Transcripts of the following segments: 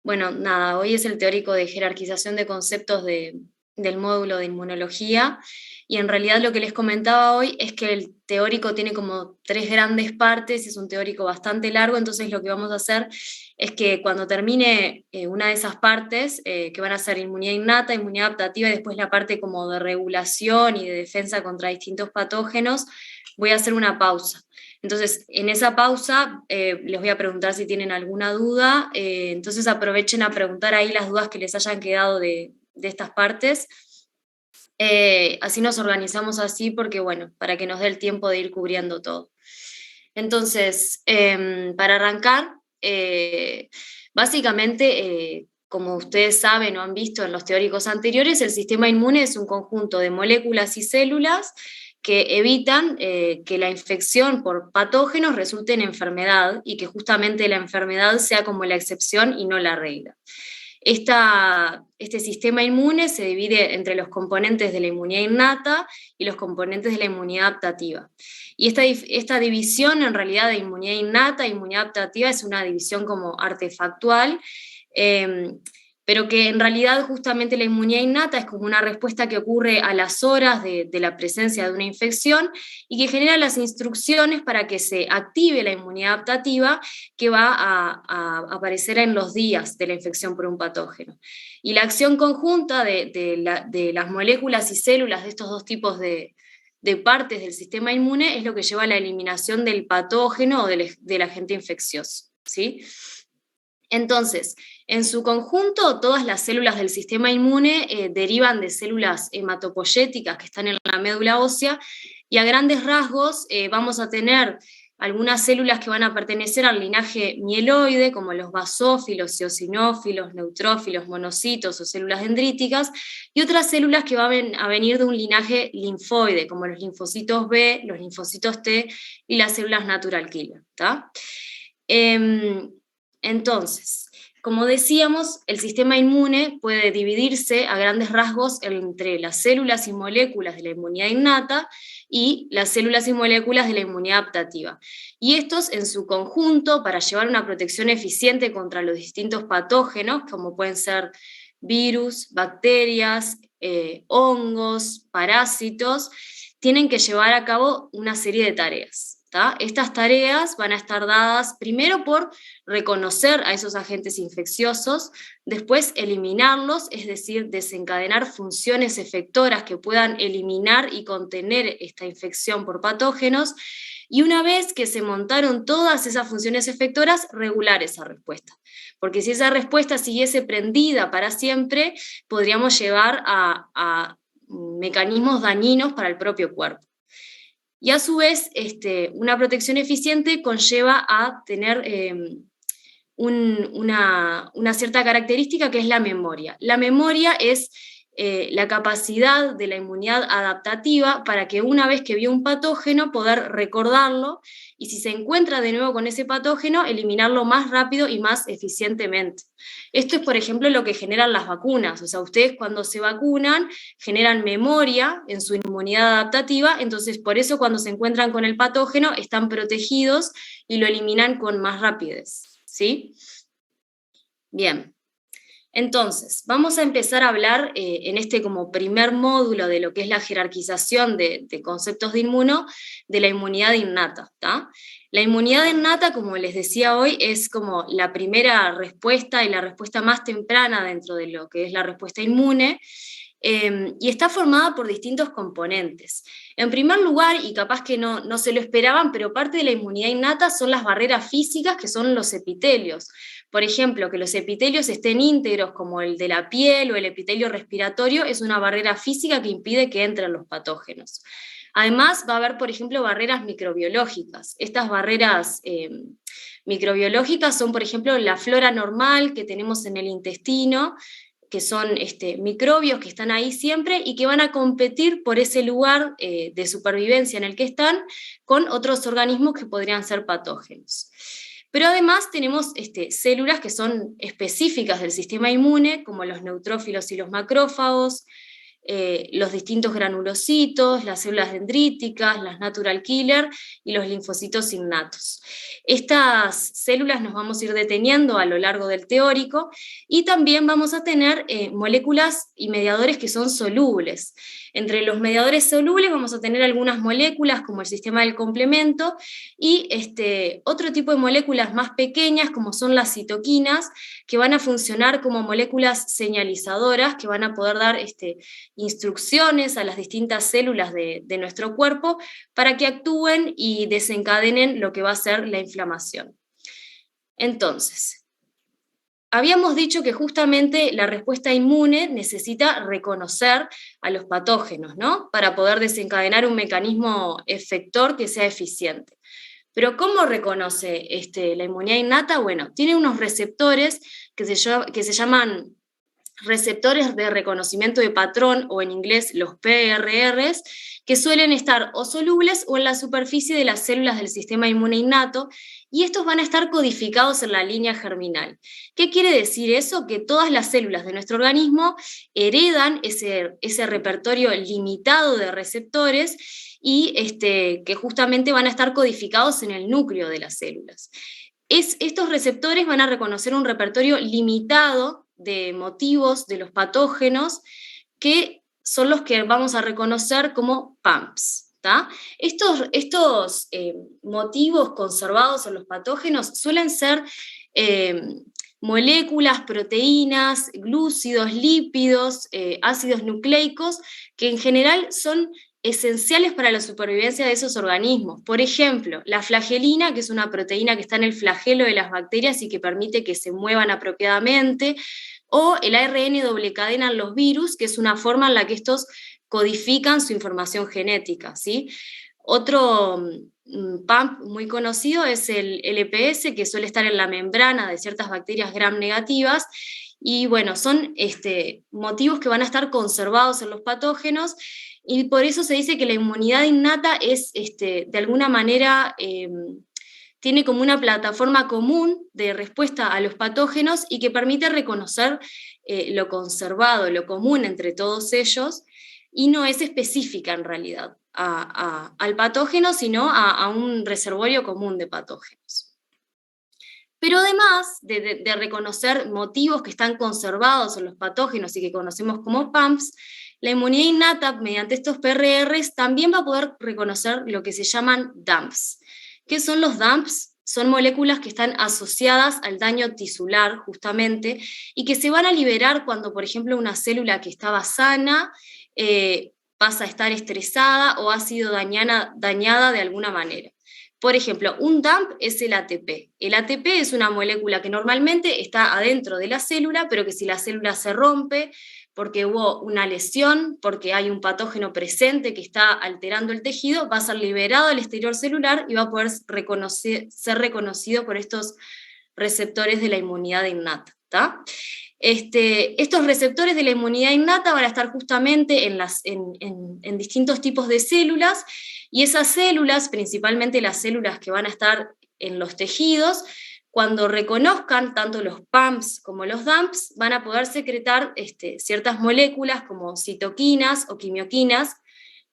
Bueno, nada, hoy es el teórico de jerarquización de conceptos del módulo de inmunología, y en realidad lo que les comentaba hoy es que el teórico tiene como tres grandes partes, es un teórico bastante largo, entonces lo que vamos a hacer es que cuando termine una de esas partes, que van a ser inmunidad innata, inmunidad adaptativa, y después la parte como de regulación y de defensa contra distintos patógenos, voy a hacer una pausa. Entonces, en esa pausa les voy a preguntar si tienen alguna duda, entonces aprovechen a preguntar ahí las dudas que les hayan quedado de estas partes. Así nos organizamos así porque, bueno, para que nos dé el tiempo de ir cubriendo todo. Entonces, para arrancar, básicamente, como ustedes saben o han visto en los teóricos anteriores, el sistema inmune es un conjunto de moléculas y células que evitan que la infección por patógenos resulte en enfermedad y que justamente la enfermedad sea como la excepción y no la regla. Este sistema inmune se divide entre los componentes de la inmunidad innata y los componentes de la inmunidad adaptativa. Y esta división en realidad de inmunidad innata e inmunidad adaptativa es una división como artefactual, pero que en realidad justamente la inmunidad innata es como una respuesta que ocurre a las horas de la presencia de una infección y que genera las instrucciones para que se active la inmunidad adaptativa que va a aparecer en los días de la infección por un patógeno. Y la acción conjunta de las moléculas y células de estos dos tipos de partes del sistema inmune es lo que lleva a la eliminación del patógeno o del agente infeccioso, ¿sí? Entonces, en su conjunto, todas las células del sistema inmune derivan de células hematopoyéticas que están en la médula ósea, y a grandes rasgos vamos a tener algunas células que van a pertenecer al linaje mieloide, como los basófilos, eosinófilos, neutrófilos, monocitos o células dendríticas, y otras células que van a venir de un linaje linfoide, como los linfocitos B, los linfocitos T y las células natural killer, ¿tá? Entonces, como decíamos, el sistema inmune puede dividirse a grandes rasgos entre las células y moléculas de la inmunidad innata y las células y moléculas de la inmunidad adaptativa. Y estos, en su conjunto, para llevar una protección eficiente contra los distintos patógenos, como pueden ser virus, bacterias, hongos, parásitos, tienen que llevar a cabo una serie de tareas. Estas tareas van a estar dadas primero por reconocer a esos agentes infecciosos, después eliminarlos, es decir, desencadenar funciones efectoras que puedan eliminar y contener esta infección por patógenos, y una vez que se montaron todas esas funciones efectoras, regular esa respuesta. Porque si esa respuesta siguiese prendida para siempre, podríamos llevar a mecanismos dañinos para el propio cuerpo. Y a su vez, una protección eficiente conlleva a tener una cierta característica que es la memoria. La memoria es la capacidad de la inmunidad adaptativa para que una vez que vio un patógeno poder recordarlo, y si se encuentra de nuevo con ese patógeno, eliminarlo más rápido y más eficientemente. Esto es, por ejemplo, lo que generan las vacunas. O sea, ustedes cuando se vacunan generan memoria en su inmunidad adaptativa, entonces por eso cuando se encuentran con el patógeno están protegidos y lo eliminan con más rapidez, ¿sí? Bien. Entonces, vamos a empezar a hablar en este como primer módulo de lo que es la jerarquización de conceptos de inmuno, de la inmunidad innata, ¿tá? La inmunidad innata, como les decía hoy, es como la primera respuesta y la respuesta más temprana dentro de lo que es la respuesta inmune, y está formada por distintos componentes. En primer lugar, y capaz que no se lo esperaban, pero parte de la inmunidad innata son las barreras físicas, que son los epitelios. Por ejemplo, que los epitelios estén íntegros, como el de la piel o el epitelio respiratorio, es una barrera física que impide que entren los patógenos. Además, va a haber, por ejemplo, barreras microbiológicas. Estas barreras microbiológicas son, por ejemplo, la flora normal que tenemos en el intestino, que son microbios que están ahí siempre y que van a competir por ese lugar de supervivencia en el que están con otros organismos que podrían ser patógenos. Pero además tenemos células que son específicas del sistema inmune, como los neutrófilos y los macrófagos, los distintos granulocitos, las células dendríticas, las natural killer y los linfocitos innatos. Estas células nos vamos a ir deteniendo a lo largo del teórico y también vamos a tener moléculas y mediadores que son solubles. Entre los mediadores solubles vamos a tener algunas moléculas como el sistema del complemento y otro tipo de moléculas más pequeñas como son las citoquinas, que van a funcionar como moléculas señalizadoras que van a poder dar instrucciones a las distintas células de nuestro cuerpo para que actúen y desencadenen lo que va a ser la inflamación. Entonces, habíamos dicho que justamente la respuesta inmune necesita reconocer a los patógenos, ¿no? Para poder desencadenar un mecanismo efector que sea eficiente. Pero ¿cómo reconoce la inmunidad innata? Bueno, tiene unos receptores que se llaman receptores de reconocimiento de patrón, o en inglés los PRRs, que suelen estar o solubles o en la superficie de las células del sistema inmune innato, y estos van a estar codificados en la línea germinal. ¿Qué quiere decir eso? Que todas las células de nuestro organismo heredan ese repertorio limitado de receptores y que justamente van a estar codificados en el núcleo de las células. Estos receptores van a reconocer un repertorio limitado de motivos de los patógenos que son los que vamos a reconocer como PAMPs. Estos motivos conservados en los patógenos suelen ser moléculas, proteínas, glúcidos, lípidos, ácidos nucleicos, que en general son esenciales para la supervivencia de esos organismos. Por ejemplo, la flagelina, que es una proteína que está en el flagelo de las bacterias y que permite que se muevan apropiadamente, o el ARN doble cadena en los virus, que es una forma en la que estos codifican su información genética, ¿sí? Otro PAMP muy conocido es el LPS, que suele estar en la membrana de ciertas bacterias gram negativas, y bueno, son motivos que van a estar conservados en los patógenos, y por eso se dice que la inmunidad innata es, de alguna manera, tiene como una plataforma común de respuesta a los patógenos y que permite reconocer lo conservado, lo común entre todos ellos, y no es específica en realidad al patógeno, sino a un reservorio común de patógenos. Pero además de reconocer motivos que están conservados en los patógenos y que conocemos como PAMPs, la inmunidad innata, mediante estos PRRs, también va a poder reconocer lo que se llaman DAMPs. ¿Qué son los DAMPs? Son moléculas que están asociadas al daño tisular, justamente, y que se van a liberar cuando, por ejemplo, una célula que estaba sana pasa a estar estresada o ha sido dañada de alguna manera. Por ejemplo, un DAMP es el ATP. El ATP es una molécula que normalmente está adentro de la célula, pero que si la célula se rompe porque hubo una lesión, porque hay un patógeno presente que está alterando el tejido, va a ser liberado al exterior celular y va a poder ser reconocido por estos receptores de la inmunidad innata. Estos receptores de la inmunidad innata van a estar justamente en distintos tipos de células, y esas células, principalmente las células que van a estar en los tejidos, cuando reconozcan tanto los PAMPs como los DAMPs, van a poder secretar ciertas moléculas como citoquinas o quimioquinas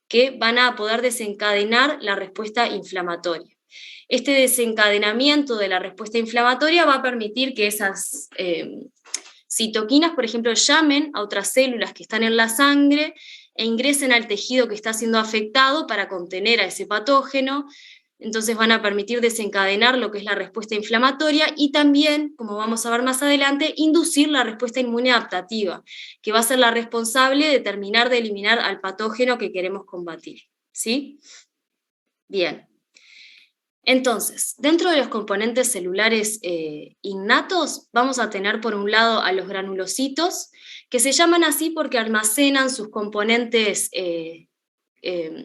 que van a poder desencadenar la respuesta inflamatoria. Este desencadenamiento de la respuesta inflamatoria va a permitir que esas citoquinas, por ejemplo, llamen a otras células que están en la sangre e ingresen al tejido que está siendo afectado para contener a ese patógeno. Entonces van a permitir desencadenar lo que es la respuesta inflamatoria y también, como vamos a ver más adelante, inducir la respuesta inmune adaptativa, que va a ser la responsable de terminar de eliminar al patógeno que queremos combatir. ¿Sí? Bien. Entonces, dentro de los componentes celulares innatos, vamos a tener por un lado a los granulocitos, que se llaman así porque almacenan sus componentes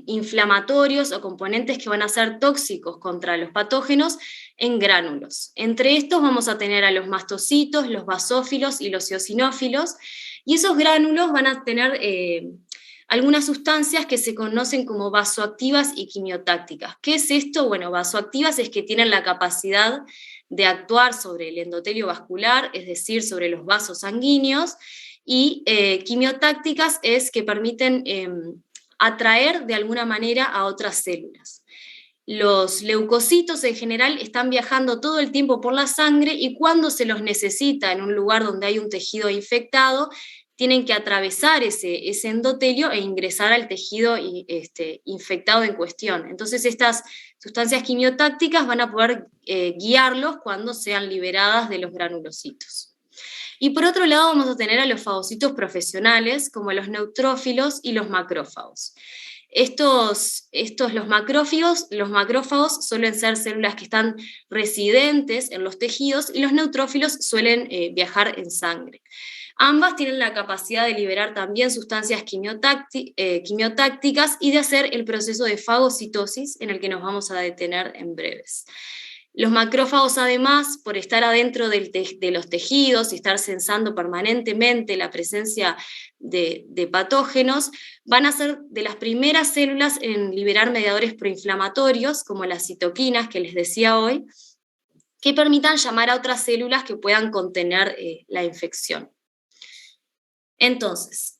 inflamatorios o componentes que van a ser tóxicos contra los patógenos en gránulos. Entre estos vamos a tener a los mastocitos, los basófilos y los eosinófilos, y esos gránulos van a tener algunas sustancias que se conocen como vasoactivas y quimiotácticas. ¿Qué es esto? Bueno, vasoactivas es que tienen la capacidad de actuar sobre el endotelio vascular, es decir, sobre los vasos sanguíneos, y quimiotácticas es que permiten atraer de alguna manera a otras células. Los leucocitos en general están viajando todo el tiempo por la sangre y cuando se los necesita en un lugar donde hay un tejido infectado, tienen que atravesar ese endotelio e ingresar al tejido infectado en cuestión. Entonces estas sustancias quimiotácticas van a poder guiarlos cuando sean liberadas de los granulocitos. Y por otro lado vamos a tener a los fagocitos profesionales, como los neutrófilos y los macrófagos. Los macrófagos suelen ser células que están residentes en los tejidos y los neutrófilos suelen viajar en sangre. Ambas tienen la capacidad de liberar también sustancias quimiotácticas y de hacer el proceso de fagocitosis en el que nos vamos a detener en breves. Los macrófagos, además, por estar adentro de los tejidos y estar sensando permanentemente la presencia de patógenos, van a ser de las primeras células en liberar mediadores proinflamatorios, como las citoquinas que les decía hoy, que permitan llamar a otras células que puedan contener la infección. Entonces,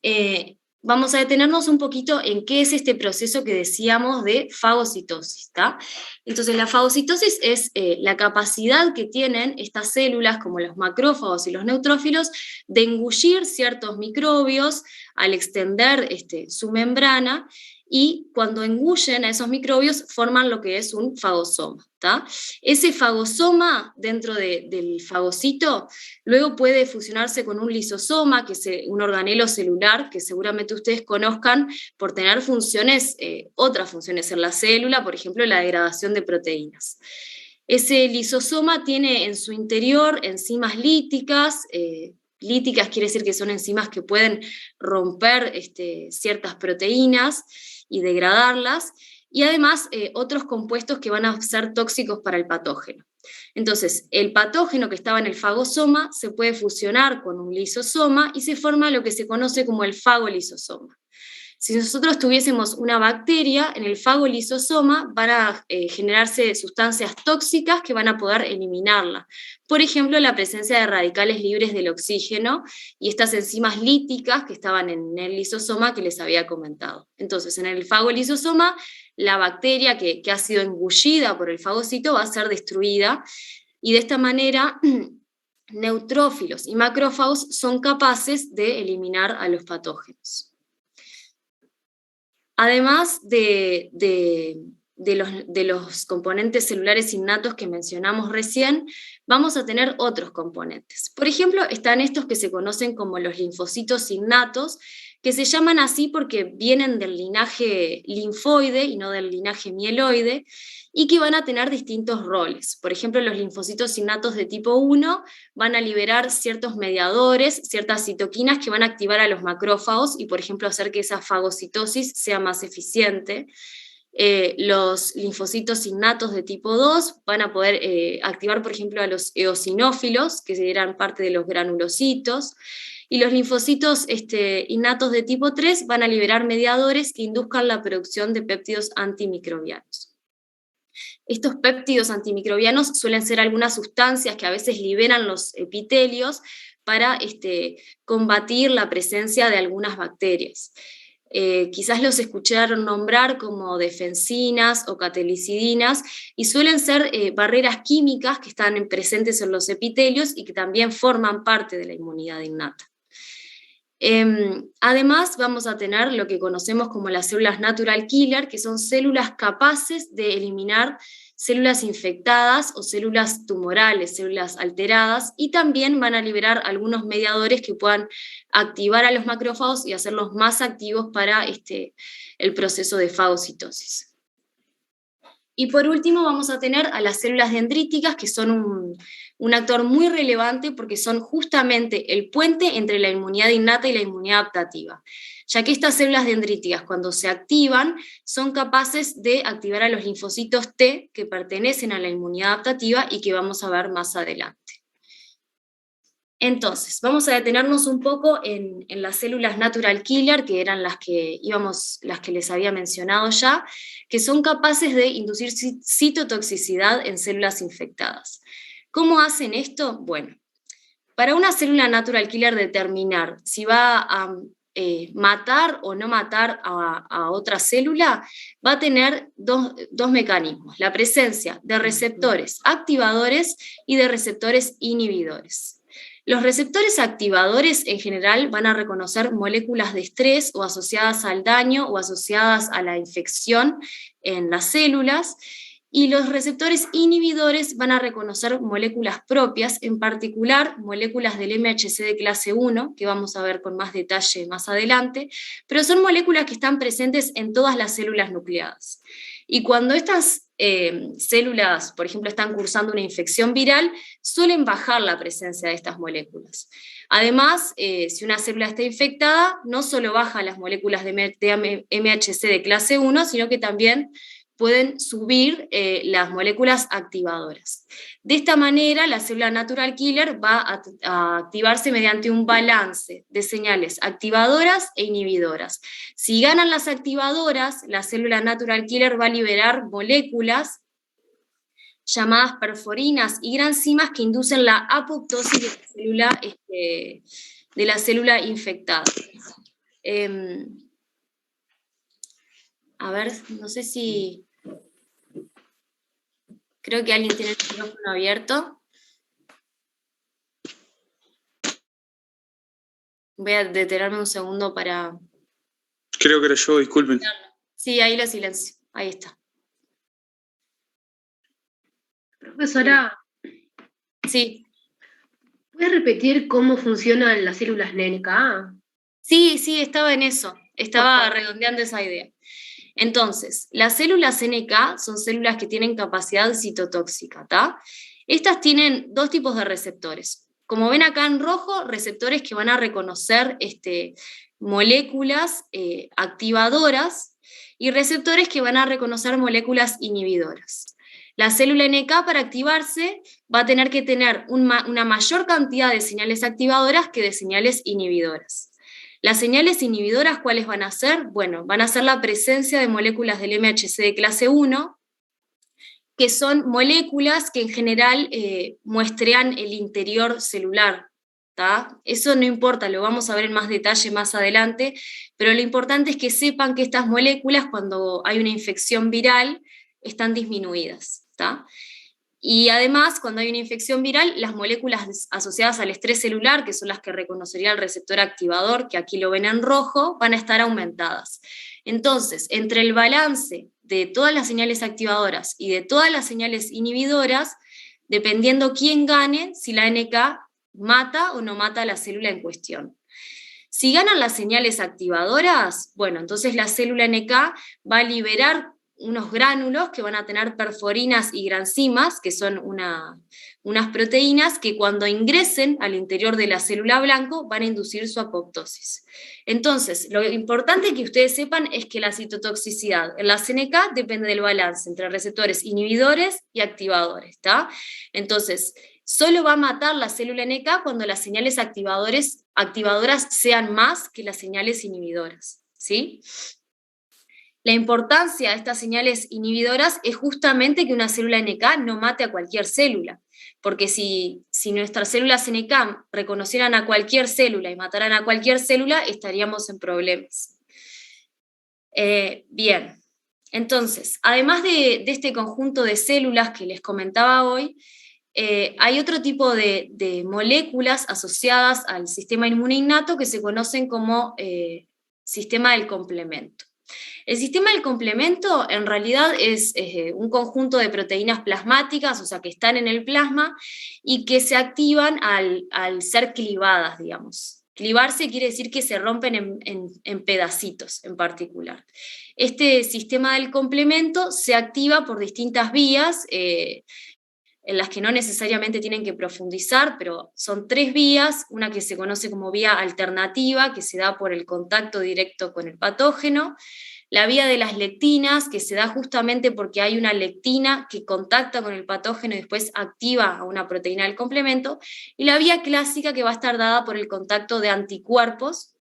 vamos a detenernos un poquito en qué es este proceso que decíamos de fagocitosis, ¿está? Entonces, la fagocitosis es la capacidad que tienen estas células, como los macrófagos y los neutrófilos, de engullir ciertos microbios al extender su membrana, y cuando engullen a esos microbios forman lo que es un fagosoma, ¿tá? Ese fagosoma dentro del fagocito luego puede fusionarse con un lisosoma, que es un organelo celular que seguramente ustedes conozcan por tener funciones, otras funciones en la célula, por ejemplo la degradación de proteínas. Ese lisosoma tiene en su interior enzimas líticas. Líticas quiere decir que son enzimas que pueden romper ciertas proteínas y degradarlas, y además otros compuestos que van a ser tóxicos para el patógeno. Entonces, el patógeno que estaba en el fagosoma se puede fusionar con un lisosoma y se forma lo que se conoce como el fagolisosoma. Si nosotros tuviésemos una bacteria, en el fagolisosoma van a generarse sustancias tóxicas que van a poder eliminarla. Por ejemplo, la presencia de radicales libres del oxígeno y estas enzimas líticas que estaban en el lisosoma que les había comentado. Entonces, en el fagolisosoma, la bacteria que ha sido engullida por el fagocito va a ser destruida, y de esta manera neutrófilos y macrófagos son capaces de eliminar a los patógenos. Además de los componentes celulares innatos que mencionamos recién, vamos a tener otros componentes. Por ejemplo, están estos que se conocen como los linfocitos innatos, que se llaman así porque vienen del linaje linfoide y no del linaje mieloide, y que van a tener distintos roles. Por ejemplo, los linfocitos innatos de tipo 1 van a liberar ciertos mediadores, ciertas citoquinas que van a activar a los macrófagos y, por ejemplo, hacer que esa fagocitosis sea más eficiente. Los linfocitos innatos de tipo 2 van a poder activar, por ejemplo, a los eosinófilos, que eran parte de los granulocitos, y los linfocitos innatos de tipo 3 van a liberar mediadores que induzcan la producción de péptidos antimicrobianos. Estos péptidos antimicrobianos suelen ser algunas sustancias que a veces liberan los epitelios para combatir la presencia de algunas bacterias. Quizás los escucharon nombrar como defensinas o catalicidinas, y suelen ser barreras químicas que están presentes en los epitelios y que también forman parte de la inmunidad innata. Además, vamos a tener lo que conocemos como las células natural killer, que son células capaces de eliminar células infectadas o células tumorales, células alteradas, y también van a liberar algunos mediadores que puedan activar a los macrófagos y hacerlos más activos para el proceso de fagocitosis. Y por último vamos a tener a las células dendríticas, que son un actor muy relevante porque son justamente el puente entre la inmunidad innata y la inmunidad adaptativa, ya que estas células dendríticas, cuando se activan, son capaces de activar a los linfocitos T que pertenecen a la inmunidad adaptativa y que vamos a ver más adelante. Entonces, vamos a detenernos un poco en las células natural killer, que eran las que les había mencionado ya, que son capaces de inducir citotoxicidad en células infectadas. ¿Cómo hacen esto? Bueno, Para una célula natural killer determinar si va a matar o no matar a otra célula, va a tener dos mecanismos: la presencia de receptores activadores y de receptores inhibidores. Los receptores activadores en general van a reconocer moléculas de estrés o asociadas al daño o asociadas a la infección en las células, y los receptores inhibidores van a reconocer moléculas propias, en particular moléculas del MHC de clase 1, que vamos a ver con más detalle más adelante, pero son moléculas que están presentes en todas las células nucleadas. Y cuando estas células, por ejemplo, están cursando una infección viral, suelen bajar la presencia de estas moléculas. Además, si una célula está infectada, no solo baja las moléculas de MHC de clase 1, sino que también pueden subir las moléculas activadoras. De esta manera, la célula natural killer va a activarse mediante un balance de señales activadoras e inhibidoras. Si ganan las activadoras, la célula natural killer va a liberar moléculas llamadas perforinas y granzimas que inducen la apoptosis de la célula infectada. A ver, no sé si... Creo que alguien tiene el micrófono abierto. Voy a detenerme un segundo para... Creo que era yo, disculpen. Sí, ahí lo silencio. Ahí está. Profesora. Sí. ¿Puedes repetir cómo funcionan las células NK? Sí, estaba en eso. Estaba redondeando esa idea. Entonces, las células NK son células que tienen capacidad citotóxica, ¿tá? Estas tienen dos tipos de receptores. Como ven acá en rojo, receptores que van a reconocer moléculas activadoras y receptores que van a reconocer moléculas inhibidoras. La célula NK, para activarse, va a tener que tener una mayor cantidad de señales activadoras que de señales inhibidoras. Las señales inhibidoras, ¿cuáles van a ser? Bueno, van a ser la presencia de moléculas del MHC de clase 1, que son moléculas que en general muestrean el interior celular, ¿tá? Eso no importa, lo vamos a ver en más detalle más adelante, pero lo importante es que sepan que estas moléculas, cuando hay una infección viral, están disminuidas, ¿tá? Y además, cuando hay una infección viral, las moléculas asociadas al estrés celular, que son las que reconocería el receptor activador, que aquí lo ven en rojo, van a estar aumentadas. Entonces, entre el balance de todas las señales activadoras y de todas las señales inhibidoras, dependiendo quién gane, si la NK mata o no mata a la célula en cuestión. Si ganan las señales activadoras, bueno, entonces la célula NK va a liberar unos gránulos que van a tener perforinas y granzimas, que son unas proteínas que cuando ingresen al interior de la célula blanco van a inducir su apoptosis. Entonces, lo importante que ustedes sepan es que la citotoxicidad en la CNK depende del balance entre receptores inhibidores y activadores, ¿está? Entonces, solo va a matar la célula NK cuando las señales activadoras sean más que las señales inhibidoras, ¿sí? La importancia de estas señales inhibidoras es justamente que una célula NK no mate a cualquier célula, porque si nuestras células NK reconocieran a cualquier célula y mataran a cualquier célula, estaríamos en problemas. Bien, entonces, además de este conjunto de células que les comentaba hoy, hay otro tipo de moléculas asociadas al sistema inmune innato que se conocen como sistema del complemento. El sistema del complemento en realidad es un conjunto de proteínas plasmáticas, o sea, que están en el plasma y que se activan al ser clivadas, digamos. Clivarse quiere decir que se rompen en pedacitos en particular. Este sistema del complemento se activa por distintas vías, en las que no necesariamente tienen que profundizar, pero son 3 vías: una que se conoce como vía alternativa, que se da por el contacto directo con el patógeno; la vía de las lectinas, que se da justamente porque hay una lectina que contacta con el patógeno y después activa a una proteína del complemento; y la vía clásica, que va a estar dada por el contacto de anticuerpos,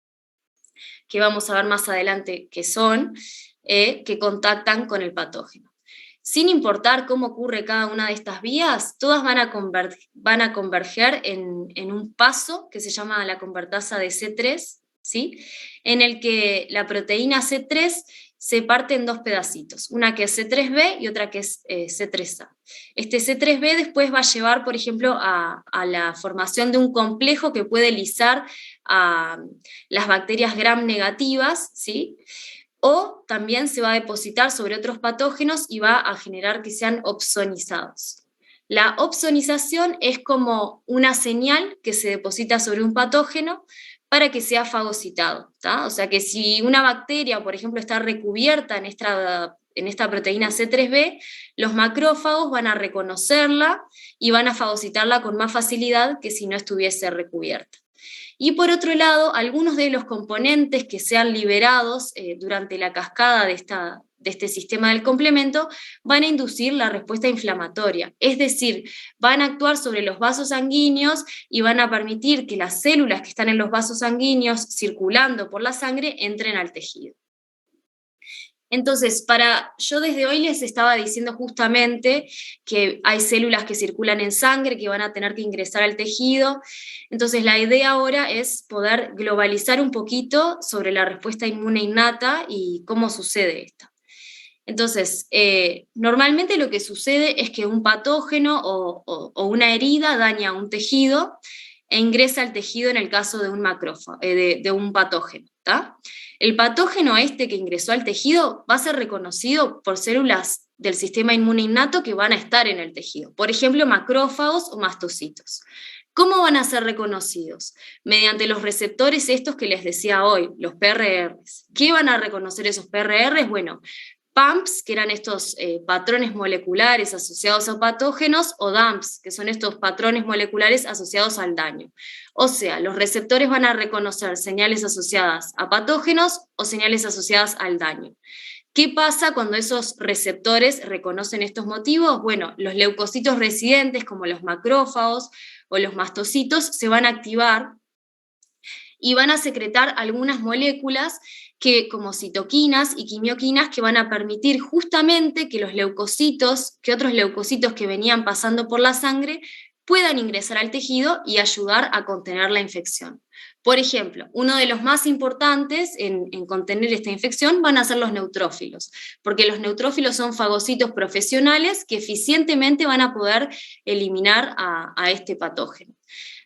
que vamos a ver más adelante qué son, que contactan con el patógeno. sin importar cómo ocurre cada una de estas vías, todas van a converger en un paso que se llama la convertasa de C3, ¿sí? En el que la proteína C3 se parte en dos pedacitos, una que es C3b y otra que es C3a. Este C3b después va a llevar, por ejemplo, a la formación de un complejo que puede lisar a las bacterias gram negativas, ¿sí? O también se va a depositar sobre otros patógenos y va a generar que sean opsonizados. La opsonización es como una señal que se deposita sobre un patógeno para que sea fagocitado, ¿tá? O sea que si una bacteria, por ejemplo, está recubierta en esta proteína C3b, los macrófagos van a reconocerla y van a fagocitarla con más facilidad que si no estuviese recubierta. Y por otro lado, algunos de los componentes que sean liberados durante la cascada de este sistema del complemento van a inducir la respuesta inflamatoria, es decir, van a actuar sobre los vasos sanguíneos y van a permitir que las células que están en los vasos sanguíneos circulando por la sangre entren al tejido. Entonces, yo desde hoy les estaba diciendo justamente que hay células que circulan en sangre, que van a tener que ingresar al tejido. Entonces, la idea ahora es poder globalizar un poquito sobre la respuesta inmune innata y cómo sucede esta. Entonces, normalmente lo que sucede es que un patógeno o una herida daña un tejido e ingresa al tejido en el caso de un macrófago, de un patógeno, ¿tá? El patógeno que ingresó al tejido va a ser reconocido por células del sistema inmune innato que van a estar en el tejido, por ejemplo, macrófagos o mastocitos. ¿Cómo van a ser reconocidos? Mediante los receptores estos que les decía hoy, los PRRs. ¿Qué van a reconocer esos PRRs? Bueno, PAMPs, que eran estos patrones moleculares asociados a patógenos, o DAMPs, que son estos patrones moleculares asociados al daño. O sea, los receptores van a reconocer señales asociadas a patógenos o señales asociadas al daño. ¿Qué pasa cuando esos receptores reconocen estos motivos? Bueno, los leucocitos residentes, como los macrófagos o los mastocitos, se van a activar y van a secretar algunas moléculas como citoquinas y quimioquinas que van a permitir justamente que que otros leucocitos que venían pasando por la sangre puedan ingresar al tejido y ayudar a contener la infección. Por ejemplo, uno de los más importantes en contener esta infección van a ser los neutrófilos, porque los neutrófilos son fagocitos profesionales que eficientemente van a poder eliminar a este patógeno.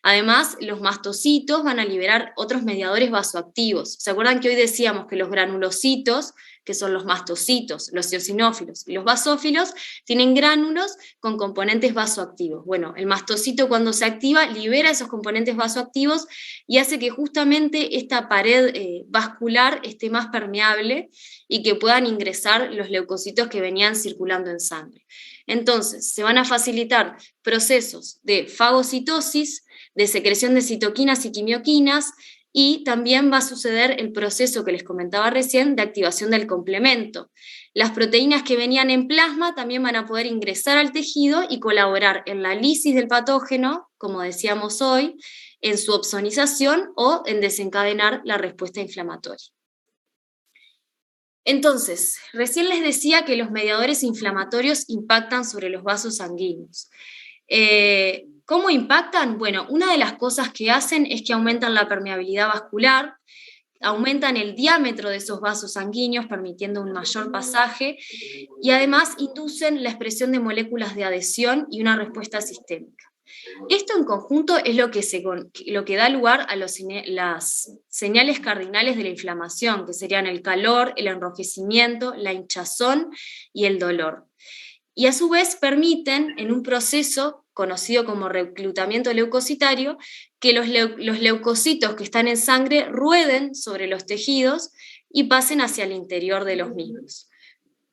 Además, los mastocitos van a liberar otros mediadores vasoactivos. ¿Se acuerdan que hoy decíamos que los granulocitos, que son los mastocitos, los eosinófilos y los basófilos, tienen gránulos con componentes vasoactivos? Bueno, el mastocito cuando se activa libera esos componentes vasoactivos y hace que justamente esta pared vascular esté más permeable y que puedan ingresar los leucocitos que venían circulando en sangre. Entonces, se van a facilitar procesos de fagocitosis, de secreción de citoquinas y quimioquinas, y también va a suceder el proceso que les comentaba recién de activación del complemento. Las proteínas que venían en plasma también van a poder ingresar al tejido y colaborar en la lisis del patógeno, como decíamos hoy, en su opsonización o en desencadenar la respuesta inflamatoria. Entonces, recién les decía que los mediadores inflamatorios impactan sobre los vasos sanguíneos. ¿Cómo impactan? Bueno, una de las cosas que hacen es que aumentan la permeabilidad vascular, aumentan el diámetro de esos vasos sanguíneos, permitiendo un mayor pasaje, y además inducen la expresión de moléculas de adhesión y una respuesta sistémica. Esto en conjunto es lo que da lugar a las señales cardinales de la inflamación, que serían el calor, el enrojecimiento, la hinchazón y el dolor. Y a su vez permiten, en un proceso conocido como reclutamiento leucocitario, que los leucocitos que están en sangre rueden sobre los tejidos y pasen hacia el interior de los mismos.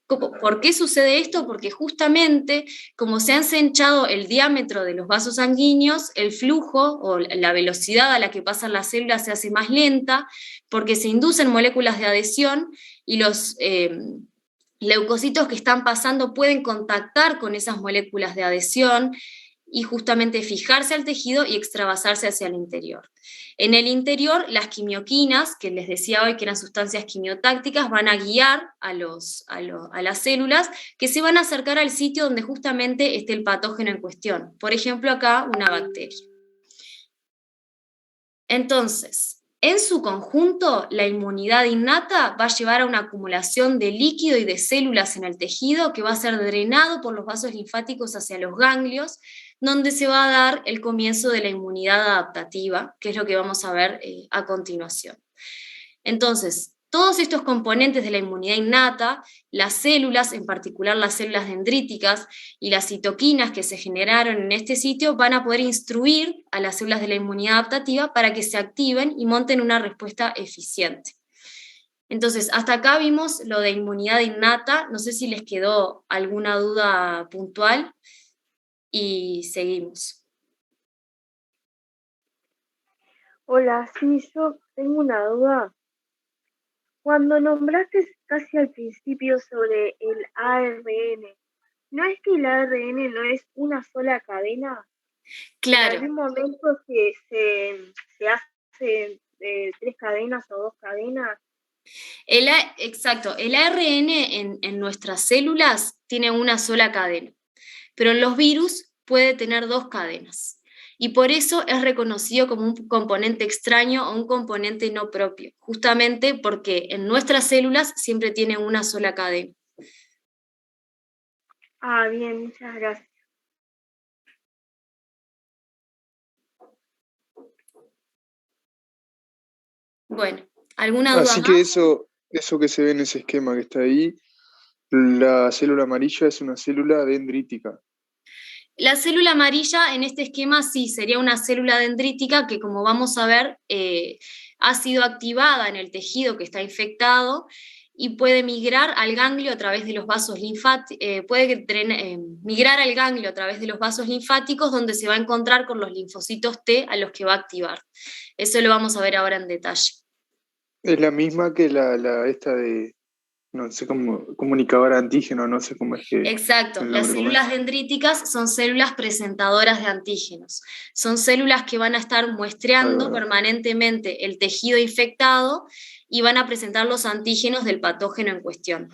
¿Por qué sucede esto? Porque justamente, como se ha ensanchado el diámetro de los vasos sanguíneos, el flujo o la velocidad a la que pasan las células se hace más lenta, porque se inducen moléculas de adhesión y los leucocitos que están pasando pueden contactar con esas moléculas de adhesión y justamente fijarse al tejido y extravasarse hacia el interior. En el interior, las quimioquinas, que les decía hoy que eran sustancias quimiotácticas, van a guiar a las células que se van a acercar al sitio donde justamente esté el patógeno en cuestión. Por ejemplo, acá una bacteria. Entonces, en su conjunto, la inmunidad innata va a llevar a una acumulación de líquido y de células en el tejido que va a ser drenado por los vasos linfáticos hacia los ganglios, donde se va a dar el comienzo de la inmunidad adaptativa, que es lo que vamos a ver a continuación. Entonces, todos estos componentes de la inmunidad innata, las células, en particular las células dendríticas y las citoquinas que se generaron en este sitio, van a poder instruir a las células de la inmunidad adaptativa para que se activen y monten una respuesta eficiente. Entonces, hasta acá vimos lo de inmunidad innata, no sé si les quedó alguna duda puntual, y seguimos. Hola, sí, yo tengo una duda. Cuando nombraste casi al principio sobre el ARN, ¿no es que el ARN no es una sola cadena? Claro. En algún momento se hace 3 cadenas o 2 cadenas. Exacto, el ARN en nuestras células tiene una sola cadena, pero en los virus puede tener 2 cadenas. Y por eso es reconocido como un componente extraño o un componente no propio, justamente porque en nuestras células siempre tiene una sola cadena. Ah, bien, muchas gracias. Bueno, ¿alguna duda Así más? que eso que se ve en ese esquema que está ahí, la célula amarilla es una célula dendrítica. La célula amarilla en este esquema sí sería una célula dendrítica que, como vamos a ver, ha sido activada en el tejido que está infectado y puede migrar al ganglio a través de los vasos linfáticos, migrar al ganglio a través de los vasos linfáticos, donde se va a encontrar con los linfocitos T a los que va a activar. Eso lo vamos a ver ahora en detalle. Es la misma que esta de, no sé cómo, comunicadora antígeno, no sé cómo es que... Exacto, el las nombre, ¿cómo es? células dendríticas son células presentadoras de antígenos. Son células que van a estar muestreando permanentemente el tejido infectado y van a presentar los antígenos del patógeno en cuestión.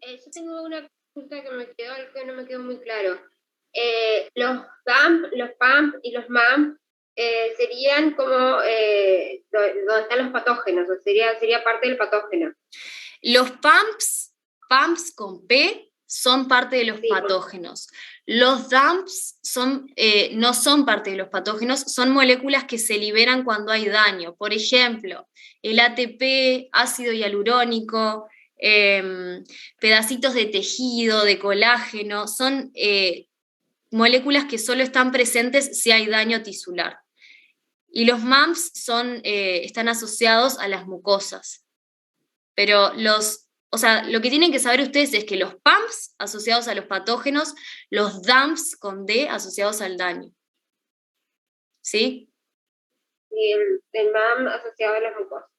Yo tengo una consulta que no me quedó muy claro. Los DAMP, los PAMP y los MAMP serían como donde están los patógenos, o sería parte del patógeno. Los PAMPs con P, son parte de los patógenos. Los DAMPs no son parte de los patógenos, son moléculas que se liberan cuando hay daño. Por ejemplo, el ATP, ácido hialurónico, pedacitos de tejido, de colágeno, son moléculas que solo están presentes si hay daño tisular. Y los MAMPs están asociados a las mucosas. Pero lo que tienen que saber ustedes es que los PAMPs asociados a los patógenos, los DAMPs con D asociados al daño. ¿Sí? Y el MAM asociado a las mucosas.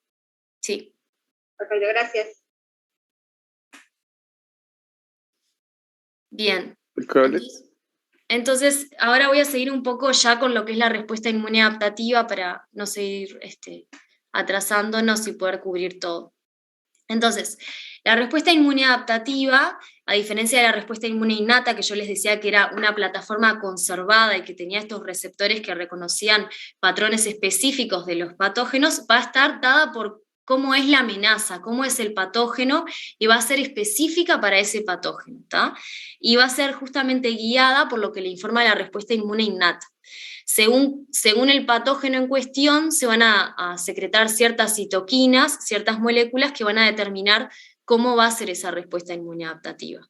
Sí. Perfecto, gracias. Bien. ¿Impecable? Entonces, ahora voy a seguir un poco ya con lo que es la respuesta inmune adaptativa para no seguir atrasándonos y poder cubrir todo. Entonces, la respuesta inmune adaptativa, a diferencia de la respuesta inmune innata, que yo les decía que era una plataforma conservada y que tenía estos receptores que reconocían patrones específicos de los patógenos, va a estar dada por cómo es la amenaza, cómo es el patógeno, y va a ser específica para ese patógeno, ¿tá? Y va a ser justamente guiada por lo que le informa la respuesta inmune innata. Según el patógeno en cuestión, se van a secretar ciertas citoquinas, ciertas moléculas que van a determinar cómo va a ser esa respuesta inmune adaptativa.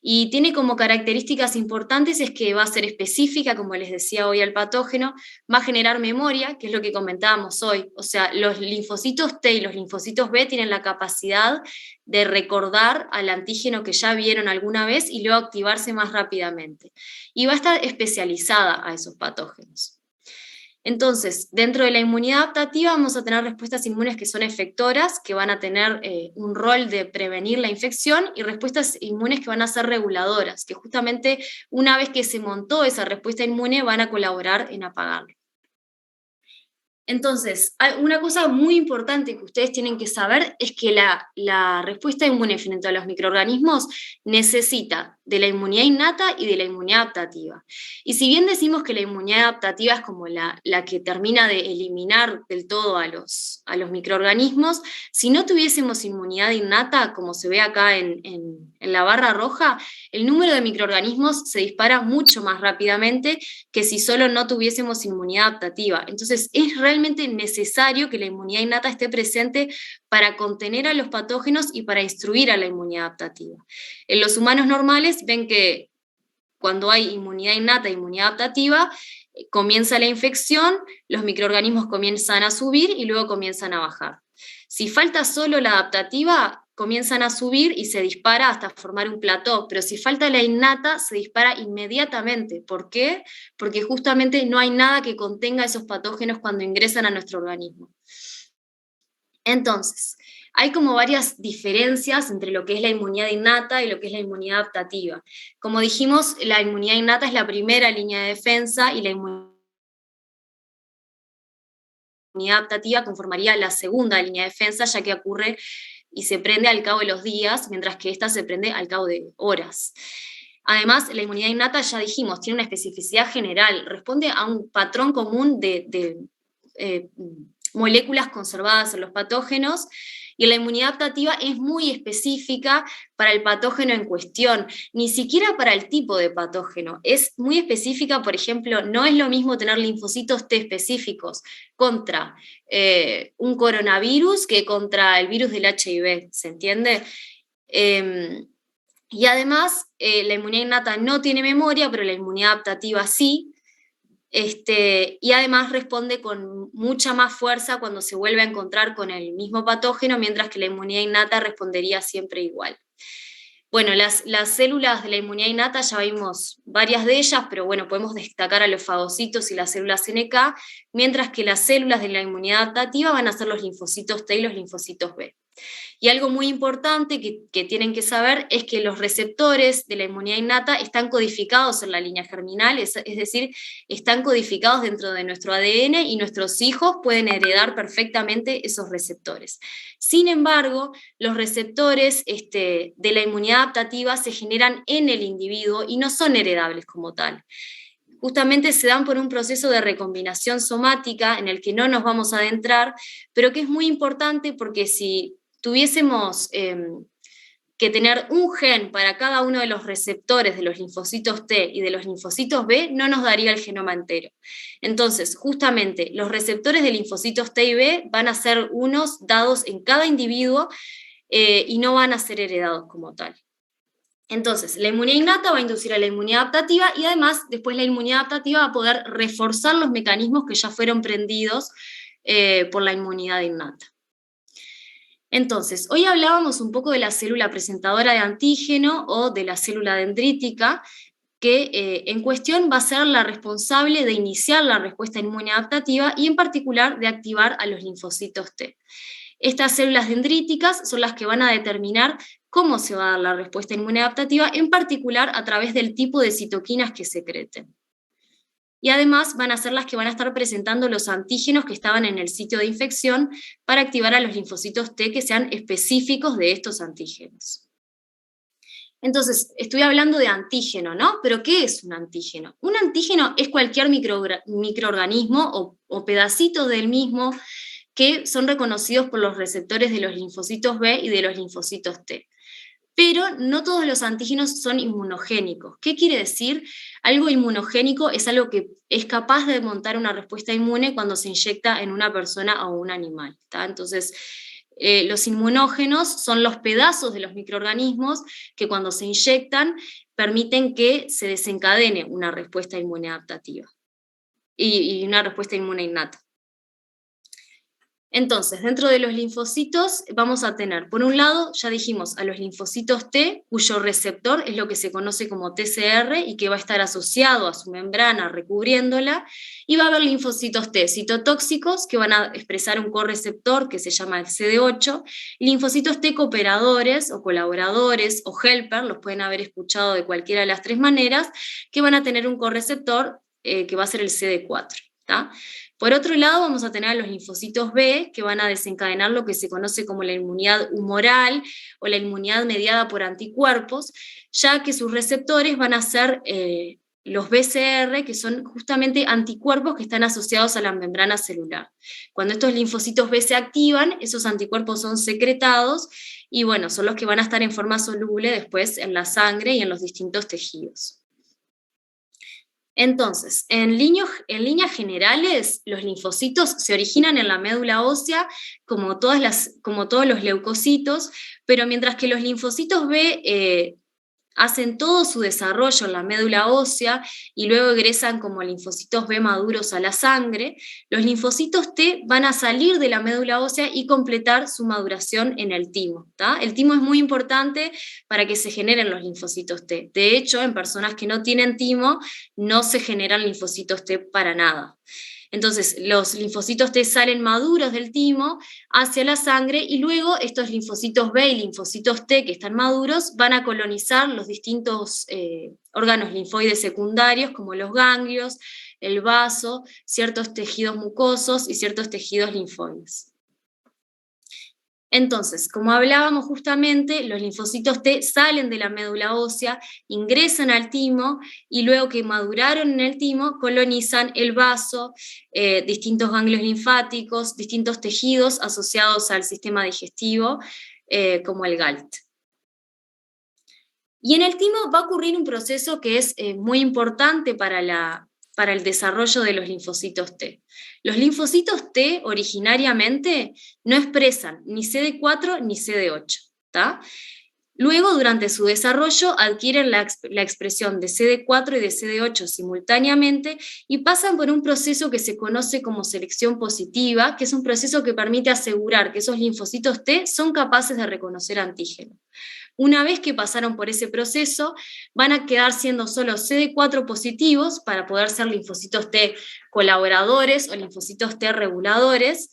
Y tiene como características importantes es que va a ser específica, como les decía hoy al patógeno, va a generar memoria, que es lo que comentábamos hoy. O sea, los linfocitos T y los linfocitos B tienen la capacidad de recordar al antígeno que ya vieron alguna vez y luego activarse más rápidamente. Y va a estar especializada a esos patógenos. Entonces, dentro de la inmunidad adaptativa vamos a tener respuestas inmunes que son efectoras, que van a tener un rol de prevenir la infección, y respuestas inmunes que van a ser reguladoras, que justamente una vez que se montó esa respuesta inmune van a colaborar en apagarlo. Entonces, una cosa muy importante que ustedes tienen que saber es que la respuesta inmune frente a los microorganismos necesita de la inmunidad innata y de la inmunidad adaptativa. Y si bien decimos que la inmunidad adaptativa es como la que termina de eliminar del todo a los microorganismos, si no tuviésemos inmunidad innata, como se ve acá en la barra roja, el número de microorganismos se dispara mucho más rápidamente que si solo no tuviésemos inmunidad adaptativa. Entonces, es realmente necesario que la inmunidad innata esté presente para contener a los patógenos y para instruir a la inmunidad adaptativa. En los humanos normales ven que cuando hay inmunidad innata e inmunidad adaptativa, comienza la infección, los microorganismos comienzan a subir y luego comienzan a bajar. Si falta solo la adaptativa, comienzan a subir y se dispara hasta formar un plató, pero si falta la innata, se dispara inmediatamente. ¿Por qué? Porque justamente no hay nada que contenga esos patógenos cuando ingresan a nuestro organismo. Entonces, hay como varias diferencias entre lo que es la inmunidad innata y lo que es la inmunidad adaptativa. Como dijimos, la inmunidad innata es la primera línea de defensa y la inmunidad adaptativa conformaría la segunda línea de defensa, ya que ocurre y se prende al cabo de los días, mientras que esta se prende al cabo de horas. Además, la inmunidad innata, ya dijimos, tiene una especificidad general, responde a un patrón común de moléculas conservadas en los patógenos, y la inmunidad adaptativa es muy específica para el patógeno en cuestión, ni siquiera para el tipo de patógeno. Es muy específica, por ejemplo, no es lo mismo tener linfocitos T específicos contra un coronavirus que contra el virus del HIV, ¿se entiende? Y además, la inmunidad innata no tiene memoria, pero la inmunidad adaptativa sí. Y además responde con mucha más fuerza cuando se vuelve a encontrar con el mismo patógeno, mientras que la inmunidad innata respondería siempre igual. Bueno, las células de la inmunidad innata ya vimos varias de ellas, pero bueno, podemos destacar a los fagocitos y las células NK, mientras que las células de la inmunidad adaptativa van a ser los linfocitos T y los linfocitos B. Y algo muy importante que tienen que saber es que los receptores de la inmunidad innata están codificados en la línea germinal, es decir, están codificados dentro de nuestro ADN y nuestros hijos pueden heredar perfectamente esos receptores. Sin embargo, los receptores de la inmunidad adaptativa se generan en el individuo y no son heredables como tal. Justamente se dan por un proceso de recombinación somática en el que no nos vamos a adentrar, pero que es muy importante porque si tuviésemos que tener un gen para cada uno de los receptores de los linfocitos T y de los linfocitos B, no nos daría el genoma entero. Entonces, justamente, los receptores de linfocitos T y B van a ser unos dados en cada individuo y no van a ser heredados como tal. Entonces, la inmunidad innata va a inducir a la inmunidad adaptativa y además, después la inmunidad adaptativa va a poder reforzar los mecanismos que ya fueron prendidos por la inmunidad innata. Entonces, hoy hablábamos un poco de la célula presentadora de antígeno o de la célula dendrítica, que en cuestión va a ser la responsable de iniciar la respuesta inmune adaptativa y en particular de activar a los linfocitos T. Estas células dendríticas son las que van a determinar cómo se va a dar la respuesta inmune adaptativa, en particular a través del tipo de citoquinas que secreten. Y además van a ser las que van a estar presentando los antígenos que estaban en el sitio de infección para activar a los linfocitos T que sean específicos de estos antígenos. Entonces, estoy hablando de antígeno, ¿no? ¿Pero qué es un antígeno? Un antígeno es cualquier microorganismo o pedacitos del mismo que son reconocidos por los receptores de los linfocitos B y de los linfocitos T. Pero no todos los antígenos son inmunogénicos. ¿Qué quiere decir? Algo inmunogénico es algo que es capaz de montar una respuesta inmune cuando se inyecta en una persona o un animal, ¿tá? Entonces, los inmunógenos son los pedazos de los microorganismos que cuando se inyectan permiten que se desencadene una respuesta inmune adaptativa y una respuesta inmune innata. Entonces, dentro de los linfocitos vamos a tener, por un lado, ya dijimos, a los linfocitos T, cuyo receptor es lo que se conoce como TCR y que va a estar asociado a su membrana recubriéndola, y va a haber linfocitos T citotóxicos que van a expresar un correceptor que se llama el CD8, y linfocitos T cooperadores o colaboradores o helper, los pueden haber escuchado de cualquiera de las tres maneras, que van a tener un correceptor que va a ser el CD4. ¿tá? Por otro lado, vamos a tener a los linfocitos B, que van a desencadenar lo que se conoce como la inmunidad humoral o la inmunidad mediada por anticuerpos, ya que sus receptores van a ser los BCR, que son justamente anticuerpos que están asociados a la membrana celular. Cuando estos linfocitos B se activan, esos anticuerpos son secretados y bueno, son los que van a estar en forma soluble después en la sangre y en los distintos tejidos. Entonces, en líneas generales, los linfocitos se originan en la médula ósea como todos los leucocitos, pero mientras que los linfocitos B hacen todo su desarrollo en la médula ósea y luego egresan como linfocitos B maduros a la sangre, los linfocitos T van a salir de la médula ósea y completar su maduración en el timo. ¿tá? El timo es muy importante para que se generen los linfocitos T. De hecho, en personas que no tienen timo, no se generan linfocitos T para nada. Entonces, los linfocitos T salen maduros del timo hacia la sangre y luego estos linfocitos B y linfocitos T que están maduros van a colonizar los distintos órganos linfoides secundarios como los ganglios, el vaso, ciertos tejidos mucosos y ciertos tejidos linfoides. Entonces, como hablábamos justamente, los linfocitos T salen de la médula ósea, ingresan al timo y luego que maduraron en el timo, colonizan el vaso, distintos ganglios linfáticos, distintos tejidos asociados al sistema digestivo, como el GALT. Y en el timo va a ocurrir un proceso que es muy importante para el desarrollo de los linfocitos T. Los linfocitos T originariamente no expresan ni CD4 ni CD8. ¿tá? Luego, durante su desarrollo, adquieren la expresión de CD4 y de CD8 simultáneamente y pasan por un proceso que se conoce como selección positiva, que es un proceso que permite asegurar que esos linfocitos T son capaces de reconocer antígenos. Una vez que pasaron por ese proceso, van a quedar siendo solo CD4 positivos para poder ser linfocitos T colaboradores o linfocitos T reguladores,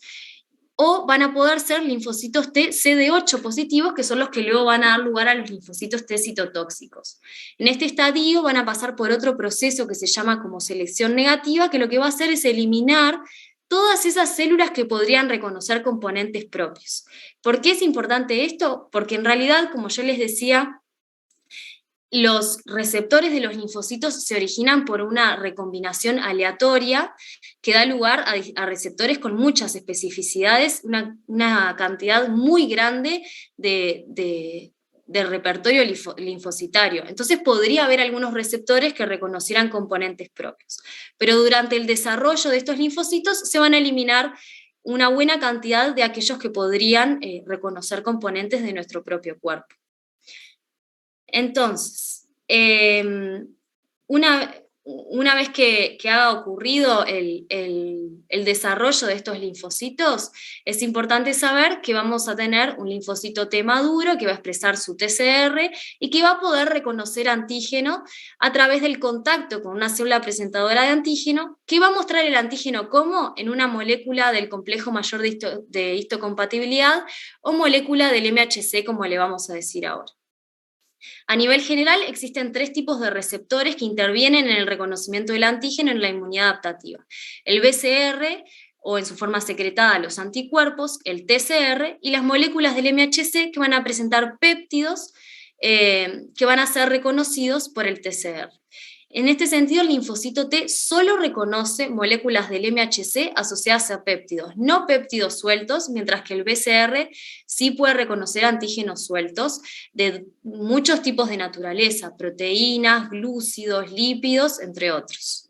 o van a poder ser linfocitos T CD8 positivos, que son los que luego van a dar lugar a los linfocitos T citotóxicos. En este estadio van a pasar por otro proceso que se llama como selección negativa, que lo que va a hacer es eliminar todas esas células que podrían reconocer componentes propios. ¿Por qué es importante esto? Porque en realidad, como yo les decía, los receptores de los linfocitos se originan por una recombinación aleatoria que da lugar a receptores con muchas especificidades, una cantidad muy grande de repertorio linfocitario. Entonces podría haber algunos receptores que reconocieran componentes propios. Pero durante el desarrollo de estos linfocitos se van a eliminar una buena cantidad de aquellos que podrían reconocer componentes de nuestro propio cuerpo. Entonces, una vez que ha ocurrido el desarrollo de estos linfocitos, es importante saber que vamos a tener un linfocito T maduro que va a expresar su TCR y que va a poder reconocer antígeno a través del contacto con una célula presentadora de antígeno, que va a mostrar el antígeno como en una molécula del complejo mayor de histocompatibilidad o molécula del MHC, como le vamos a decir ahora. A nivel general, existen 3 tipos de receptores que intervienen en el reconocimiento del antígeno en la inmunidad adaptativa. El BCR, o en su forma secretada los anticuerpos, el TCR, y las moléculas del MHC que van a presentar péptidos que van a ser reconocidos por el TCR. En este sentido, el linfocito T solo reconoce moléculas del MHC asociadas a péptidos, no péptidos sueltos, mientras que el BCR sí puede reconocer antígenos sueltos de muchos tipos de naturaleza, proteínas, glúcidos, lípidos, entre otros.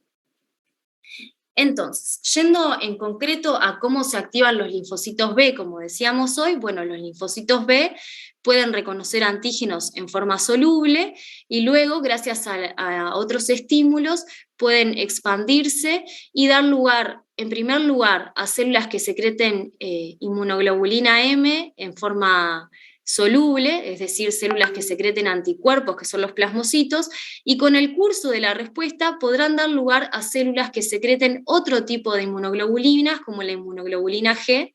Entonces, yendo en concreto a cómo se activan los linfocitos B, como decíamos hoy, bueno, los linfocitos B pueden reconocer antígenos en forma soluble y luego, gracias a otros estímulos, pueden expandirse y dar lugar, en primer lugar, a células que secreten inmunoglobulina M en forma soluble, es decir, células que secreten anticuerpos, que son los plasmocitos, y con el curso de la respuesta podrán dar lugar a células que secreten otro tipo de inmunoglobulinas, como la inmunoglobulina G,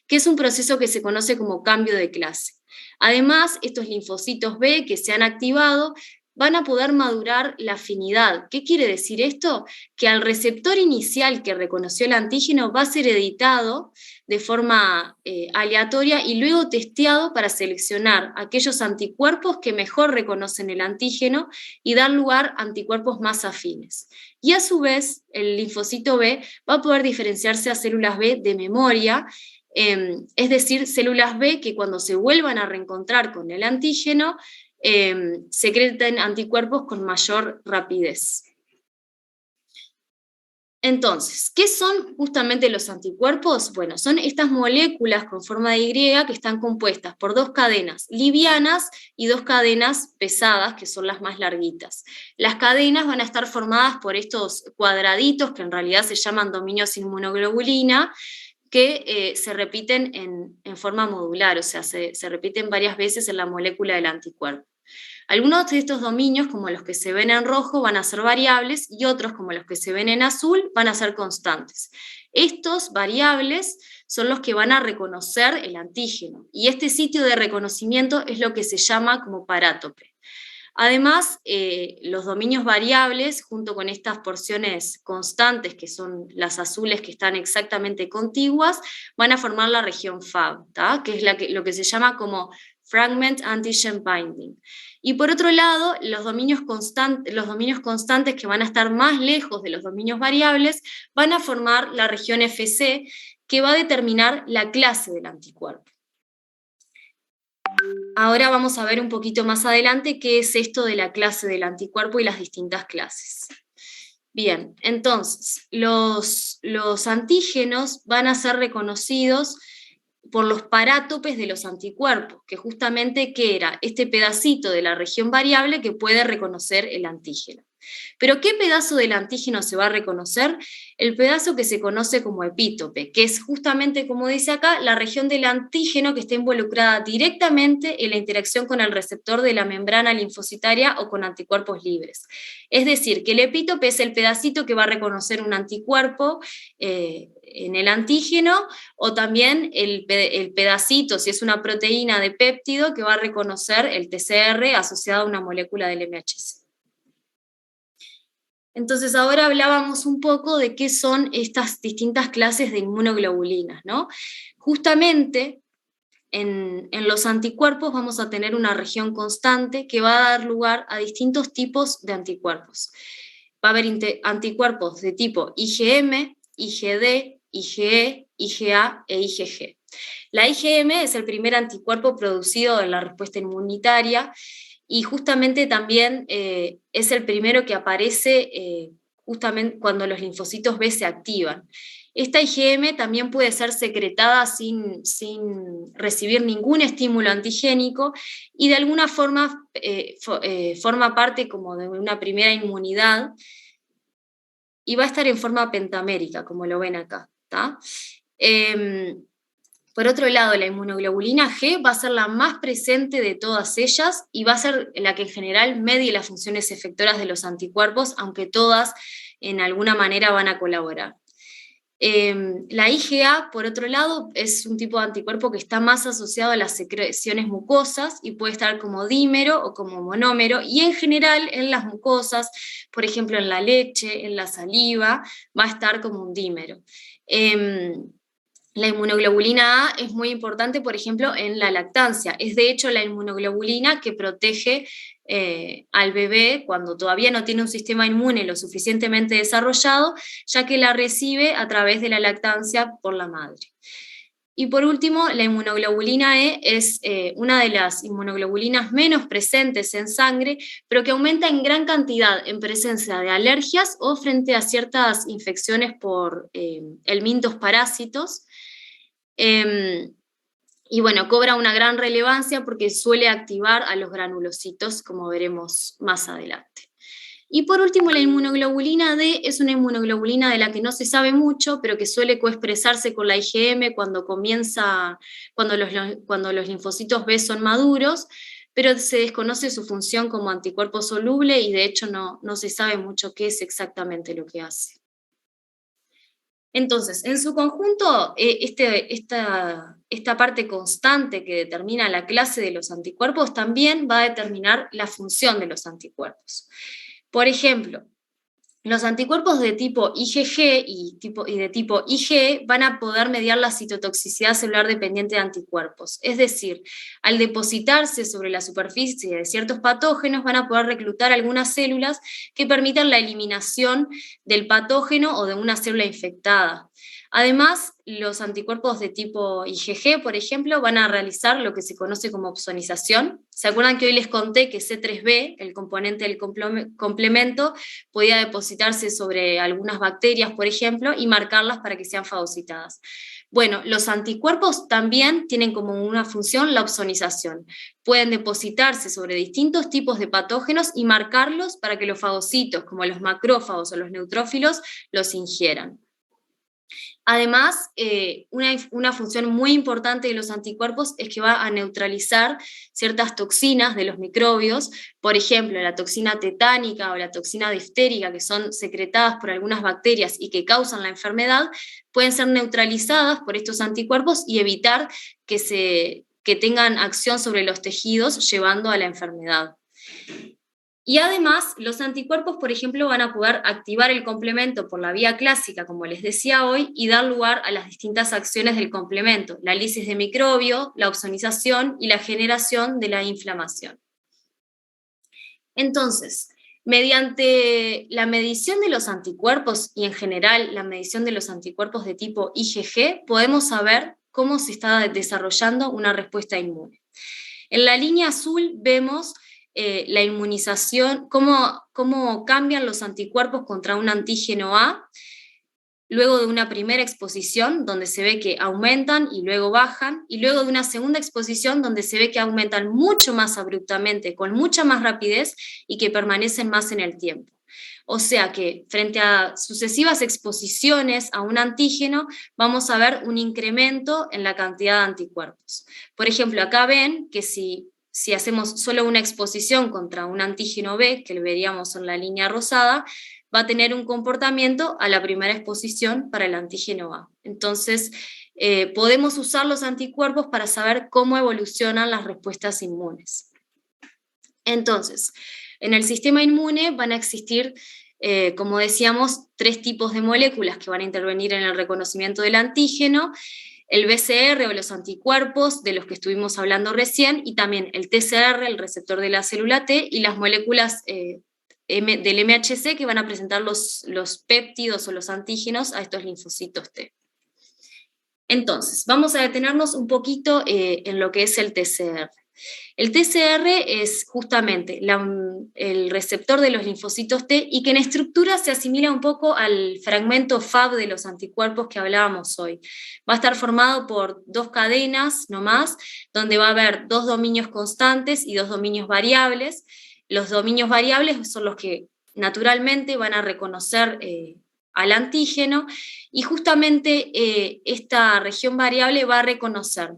que es un proceso que se conoce como cambio de clase. Además, estos linfocitos B que se han activado van a poder madurar la afinidad. ¿Qué quiere decir esto? Que al receptor inicial que reconoció el antígeno va a ser editado de forma aleatoria y luego testeado para seleccionar aquellos anticuerpos que mejor reconocen el antígeno y dar lugar a anticuerpos más afines. Y a su vez, el linfocito B va a poder diferenciarse a células B de memoria, es decir, células B que cuando se vuelvan a reencontrar con el antígeno, secretan anticuerpos con mayor rapidez. Entonces, ¿qué son justamente los anticuerpos? Bueno, son estas moléculas con forma de Y que están compuestas por dos cadenas livianas y dos cadenas pesadas, que son las más larguitas. Las cadenas van a estar formadas por estos cuadraditos, que en realidad se llaman dominios inmunoglobulina, que se repiten en forma modular, o sea, se repiten varias veces en la molécula del anticuerpo. Algunos de estos dominios, como los que se ven en rojo, van a ser variables y otros, como los que se ven en azul, van a ser constantes. Estos variables son los que van a reconocer el antígeno y este sitio de reconocimiento es lo que se llama como parátope. Además, los dominios variables, junto con estas porciones constantes, que son las azules que están exactamente contiguas, van a formar la región Fab, que es lo que se llama como Fragment Antigen Binding. Y por otro lado, los dominios constantes que van a estar más lejos de los dominios variables van a formar la región FC, que va a determinar la clase del anticuerpo. Ahora vamos a ver un poquito más adelante qué es esto de la clase del anticuerpo y las distintas clases. Bien, entonces, los antígenos van a ser reconocidos por los parátopes de los anticuerpos, que justamente ¿qué era? Este pedacito de la región variable que puede reconocer el antígeno. ¿Pero qué pedazo del antígeno se va a reconocer? El pedazo que se conoce como epítope, que es justamente, como dice acá, la región del antígeno que está involucrada directamente en la interacción con el receptor de la membrana linfocitaria o con anticuerpos libres. Es decir, que el epítope es el pedacito que va a reconocer un anticuerpo en el antígeno, o también el pedacito, si es una proteína de péptido, que va a reconocer el TCR asociado a una molécula del MHC. Entonces ahora hablábamos un poco de qué son estas distintas clases de inmunoglobulinas, ¿no? Justamente en los anticuerpos vamos a tener una región constante que va a dar lugar a distintos tipos de anticuerpos. Va a haber anticuerpos de tipo IgM, IgD, IgE, IgA e IgG. La IgM es el primer anticuerpo producido en la respuesta inmunitaria y justamente también es el primero que aparece justamente cuando los linfocitos B se activan. Esta IgM también puede ser secretada sin recibir ningún estímulo antigénico y de alguna forma forma parte como de una primera inmunidad y va a estar en forma pentamérica, como lo ven acá. Por otro lado, la inmunoglobulina G va a ser la más presente de todas ellas y va a ser la que en general medie las funciones efectoras de los anticuerpos, aunque todas en alguna manera van a colaborar. La IgA, por otro lado, es un tipo de anticuerpo que está más asociado a las secreciones mucosas y puede estar como dímero o como monómero, y en general en las mucosas, por ejemplo en la leche, en la saliva, va a estar como un dímero. La inmunoglobulina A es muy importante, por ejemplo, en la lactancia. Es de hecho la inmunoglobulina que protege al bebé cuando todavía no tiene un sistema inmune lo suficientemente desarrollado, ya que la recibe a través de la lactancia por la madre. Y por último, la inmunoglobulina E es una de las inmunoglobulinas menos presentes en sangre, pero que aumenta en gran cantidad en presencia de alergias o frente a ciertas infecciones por helmintos parásitos. Y bueno, cobra una gran relevancia porque suele activar a los granulocitos, como veremos más adelante. Y por último, la inmunoglobulina D es una inmunoglobulina de la que no se sabe mucho, pero que suele coexpresarse con la IgM cuando los linfocitos B son maduros, pero se desconoce su función como anticuerpo soluble y de hecho no se sabe mucho qué es exactamente lo que hace. Entonces, en su conjunto, esta parte constante que determina la clase de los anticuerpos también va a determinar la función de los anticuerpos. Por ejemplo, los anticuerpos de tipo IgG y de tipo IgE van a poder mediar la citotoxicidad celular dependiente de anticuerpos. Es decir, al depositarse sobre la superficie de ciertos patógenos van a poder reclutar algunas células que permitan la eliminación del patógeno o de una célula infectada. Además, los anticuerpos de tipo IgG, por ejemplo, van a realizar lo que se conoce como opsonización. ¿Se acuerdan que hoy les conté que C3b, el componente del complemento, podía depositarse sobre algunas bacterias, por ejemplo, y marcarlas para que sean fagocitadas? Bueno, los anticuerpos también tienen como una función la opsonización. Pueden depositarse sobre distintos tipos de patógenos y marcarlos para que los fagocitos, como los macrófagos o los neutrófilos, los ingieran. Además, una función muy importante de los anticuerpos es que va a neutralizar ciertas toxinas de los microbios, por ejemplo, la toxina tetánica o la toxina diftérica, que son secretadas por algunas bacterias y que causan la enfermedad, pueden ser neutralizadas por estos anticuerpos y evitar que tengan acción sobre los tejidos, llevando a la enfermedad. Y además, los anticuerpos, por ejemplo, van a poder activar el complemento por la vía clásica, como les decía hoy, y dar lugar a las distintas acciones del complemento, la lisis de microbio, la opsonización y la generación de la inflamación. Entonces, mediante la medición de los anticuerpos y en general la medición de los anticuerpos de tipo IgG, podemos saber cómo se está desarrollando una respuesta inmune. En la línea azul vemos la inmunización, cómo cambian los anticuerpos contra un antígeno A, luego de una primera exposición, donde se ve que aumentan y luego bajan, y luego de una segunda exposición, donde se ve que aumentan mucho más abruptamente, con mucha más rapidez, y que permanecen más en el tiempo. O sea que frente a sucesivas exposiciones a un antígeno, vamos a ver un incremento en la cantidad de anticuerpos. Por ejemplo, acá ven que si hacemos solo una exposición contra un antígeno B, que lo veríamos en la línea rosada, va a tener un comportamiento a la primera exposición para el antígeno A. Entonces, podemos usar los anticuerpos para saber cómo evolucionan las respuestas inmunes. Entonces, en el sistema inmune van a existir, como decíamos, 3 tipos de moléculas que van a intervenir en el reconocimiento del antígeno: el BCR o los anticuerpos de los que estuvimos hablando recién, y también el TCR, el receptor de la célula T, y las moléculas del MHC que van a presentar los péptidos o los antígenos a estos linfocitos T. Entonces, vamos a detenernos un poquito en lo que es el TCR. El TCR es justamente el receptor de los linfocitos T y que en estructura se asimila un poco al fragmento Fab de los anticuerpos que hablábamos hoy. Va a estar formado por 2 cadenas nomás, donde va a haber 2 dominios constantes y 2 dominios variables. Los dominios variables son los que naturalmente van a reconocer al antígeno, y justamente esta región variable va a reconocer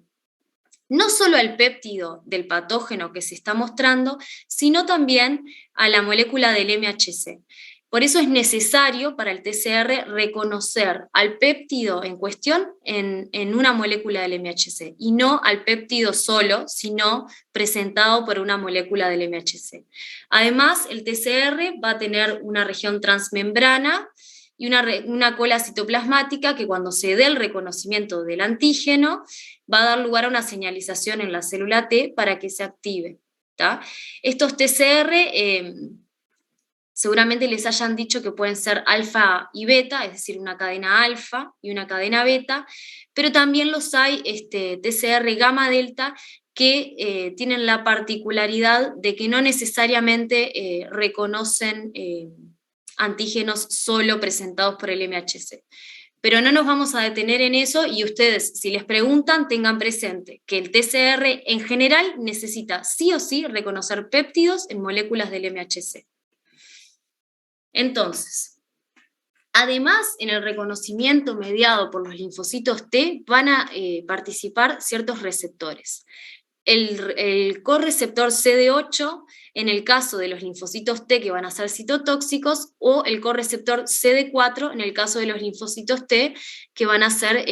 no solo al péptido del patógeno que se está mostrando, sino también a la molécula del MHC. Por eso es necesario para el TCR reconocer al péptido en cuestión en una molécula del MHC, y no al péptido solo, sino presentado por una molécula del MHC. Además, el TCR va a tener una región transmembrana y una cola citoplasmática que, cuando se dé el reconocimiento del antígeno, va a dar lugar a una señalización en la célula T para que se active. ¿tá? Estos TCR seguramente les hayan dicho que pueden ser alfa y beta, es decir, una cadena alfa y una cadena beta, pero también los hay TCR gamma delta que tienen la particularidad de que no necesariamente reconocen antígenos solo presentados por el MHC. Pero no nos vamos a detener en eso, y ustedes, si les preguntan, tengan presente que el TCR en general necesita sí o sí reconocer péptidos en moléculas del MHC. Entonces, además, en el reconocimiento mediado por los linfocitos T van a participar ciertos receptores. El correceptor CD8 en el caso de los linfocitos T que van a ser citotóxicos, o el correceptor CD4 en el caso de los linfocitos T que van a ser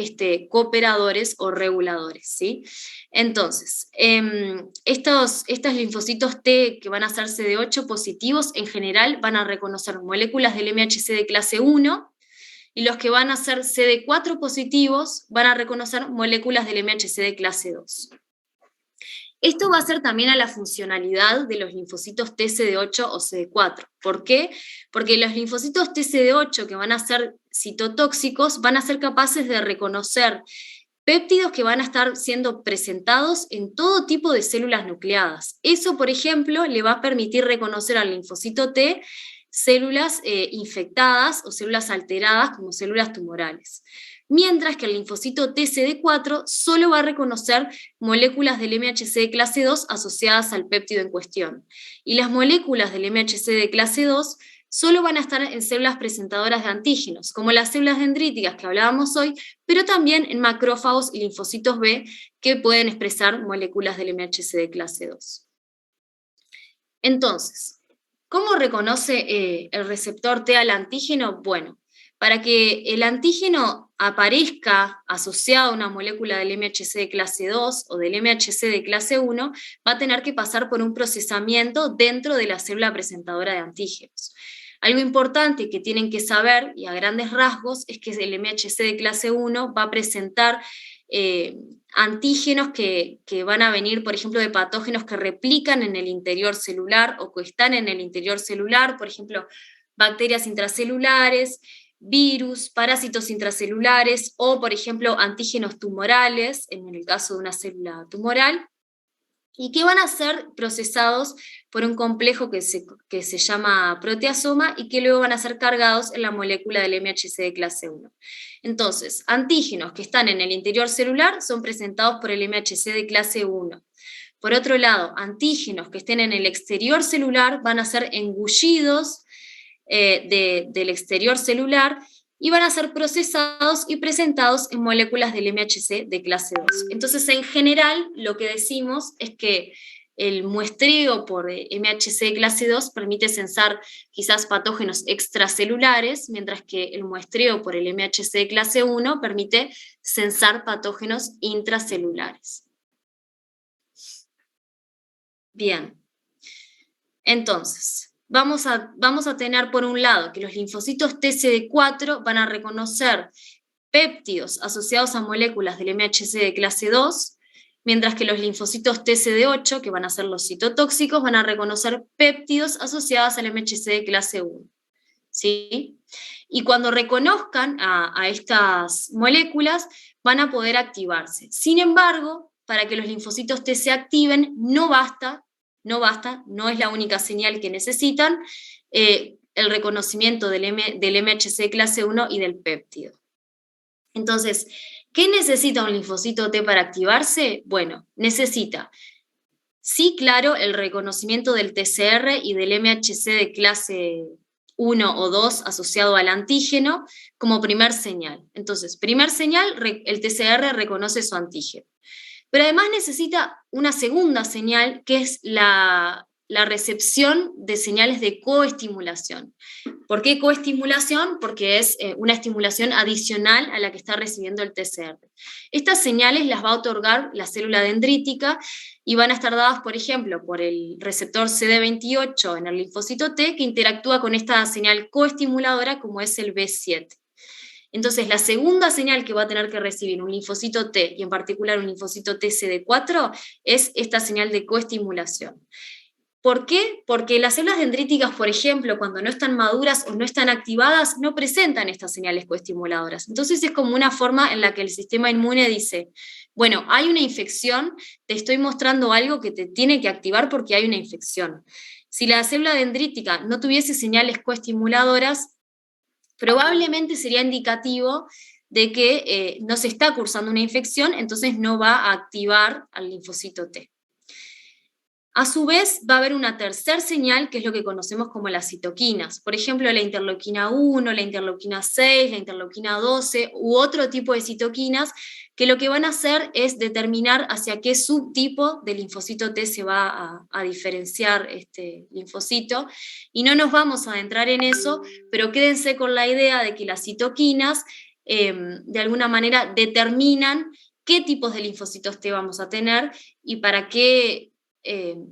cooperadores o reguladores, ¿sí? Entonces, estos linfocitos T que van a ser CD8 positivos en general van a reconocer moléculas del MHC de clase 1, y los que van a ser CD4 positivos van a reconocer moléculas del MHC de clase 2. Esto va a ser también a la funcionalidad de los linfocitos TCD8 o CD4. ¿Por qué? Porque los linfocitos TCD8 que van a ser citotóxicos van a ser capaces de reconocer péptidos que van a estar siendo presentados en todo tipo de células nucleadas. Eso, por ejemplo, le va a permitir reconocer al linfocito T células infectadas o células alteradas como células tumorales. Mientras que el linfocito TCD4 solo va a reconocer moléculas del MHC de clase 2 asociadas al péptido en cuestión. Y las moléculas del MHC de clase 2 solo van a estar en células presentadoras de antígenos, como las células dendríticas que hablábamos hoy, pero también en macrófagos y linfocitos B que pueden expresar moléculas del MHC de clase 2. Entonces, ¿cómo reconoce el receptor T al antígeno? Bueno, para que el antígeno aparezca asociado a una molécula del MHC de clase 2 o del MHC de clase 1, va a tener que pasar por un procesamiento dentro de la célula presentadora de antígenos. Algo importante que tienen que saber, y a grandes rasgos, es que el MHC de clase 1 va a presentar antígenos que van a venir, por ejemplo, de patógenos que replican en el interior celular o que están en el interior celular, por ejemplo, bacterias intracelulares, virus, parásitos intracelulares o, por ejemplo, antígenos tumorales, en el caso de una célula tumoral, y que van a ser procesados por un complejo que se llama proteasoma y que luego van a ser cargados en la molécula del MHC de clase 1. Entonces, antígenos que están en el interior celular son presentados por el MHC de clase 1. Por otro lado, antígenos que estén en el exterior celular van a ser engullidos del exterior celular y van a ser procesados y presentados en moléculas del MHC de clase 2. Entonces, en general, lo que decimos es que el muestreo por MHC de clase 2 permite censar quizás patógenos extracelulares, mientras que el muestreo por el MHC de clase 1 permite censar patógenos intracelulares. Bien, entonces, vamos a tener por un lado que los linfocitos TCD4 van a reconocer péptidos asociados a moléculas del MHC de clase 2, mientras que los linfocitos TCD8, que van a ser los citotóxicos, van a reconocer péptidos asociados al MHC de clase 1. ¿Sí? Y cuando reconozcan a estas moléculas, van a poder activarse. Sin embargo, para que los linfocitos T se activen, no basta, no es la única señal que necesitan, el reconocimiento del MHC clase 1 y del péptido. Entonces, ¿qué necesita un linfocito T para activarse? Bueno, necesita, sí, claro, el reconocimiento del TCR y del MHC de clase 1 o 2 asociado al antígeno como primer señal. Entonces, primer señal, el TCR reconoce su antígeno. Pero además necesita una segunda señal, que es la recepción de señales de coestimulación. ¿Por qué coestimulación? Porque es una estimulación adicional a la que está recibiendo el TCR. Estas señales las va a otorgar la célula dendrítica y van a estar dadas, por ejemplo, por el receptor CD28 en el linfocito T, que interactúa con esta señal coestimuladora como es el B7. Entonces, la segunda señal que va a tener que recibir un linfocito T, y en particular un linfocito TCD4, es esta señal de coestimulación. ¿Por qué? Porque las células dendríticas, por ejemplo, cuando no están maduras o no están activadas, no presentan estas señales coestimuladoras. Entonces es como una forma en la que el sistema inmune dice, bueno, hay una infección, te estoy mostrando algo que te tiene que activar porque hay una infección. Si la célula dendrítica no tuviese señales coestimuladoras, probablemente sería indicativo de que no se está cursando una infección, entonces no va a activar al linfocito T. A su vez, va a haber una tercera señal, que es lo que conocemos como las citoquinas. Por ejemplo, la interleuquina 1, la interleuquina 6, la interleuquina 12, u otro tipo de citoquinas, que lo que van a hacer es determinar hacia qué subtipo de linfocito T se va a diferenciar este linfocito. Y no nos vamos a adentrar en eso, pero quédense con la idea de que las citoquinas, de alguna manera, determinan qué tipos de linfocitos T vamos a tener y para qué...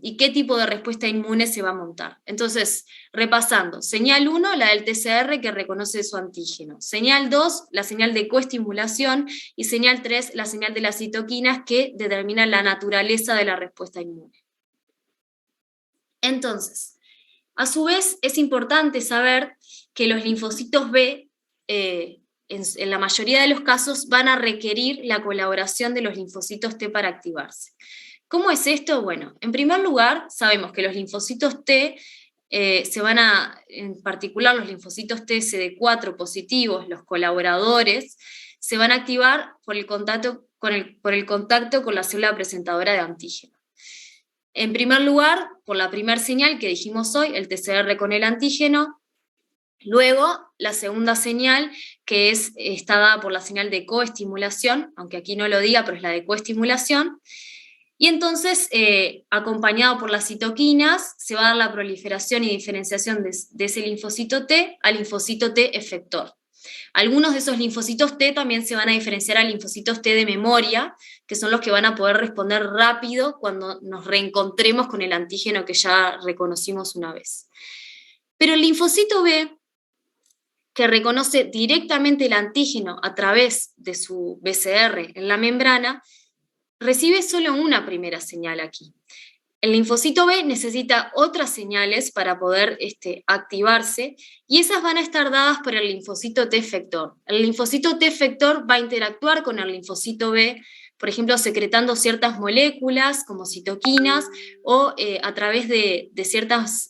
y qué tipo de respuesta inmune se va a montar. Entonces, repasando, señal 1, la del TCR que reconoce su antígeno, señal 2, la señal de coestimulación, y señal 3, la señal de las citoquinas que determina la naturaleza de la respuesta inmune. Entonces, a su vez, es importante saber que los linfocitos B, en la mayoría de los casos, van a requerir la colaboración de los linfocitos T para activarse. ¿Cómo es esto? Bueno, en primer lugar, sabemos que los linfocitos T en particular los linfocitos TCD4 positivos, los colaboradores, se van a activar por el contacto con la célula presentadora de antígeno. En primer lugar, por la primera señal que dijimos hoy, el TCR con el antígeno. Luego, la segunda señal, que está dada por la señal de coestimulación, aunque aquí no lo diga, pero es la de coestimulación. Y entonces, acompañado por las citoquinas, se va a dar la proliferación y diferenciación de ese linfocito T al linfocito T efector. Algunos de esos linfocitos T también se van a diferenciar a linfocitos T de memoria, que son los que van a poder responder rápido cuando nos reencontremos con el antígeno que ya reconocimos una vez. Pero el linfocito B, que reconoce directamente el antígeno a través de su BCR en la membrana, recibe solo una primera señal aquí. El linfocito B necesita otras señales para poder activarse, y esas van a estar dadas por el linfocito T efector. El linfocito T efector va a interactuar con el linfocito B, por ejemplo, secretando ciertas moléculas como citoquinas o a través de ciertas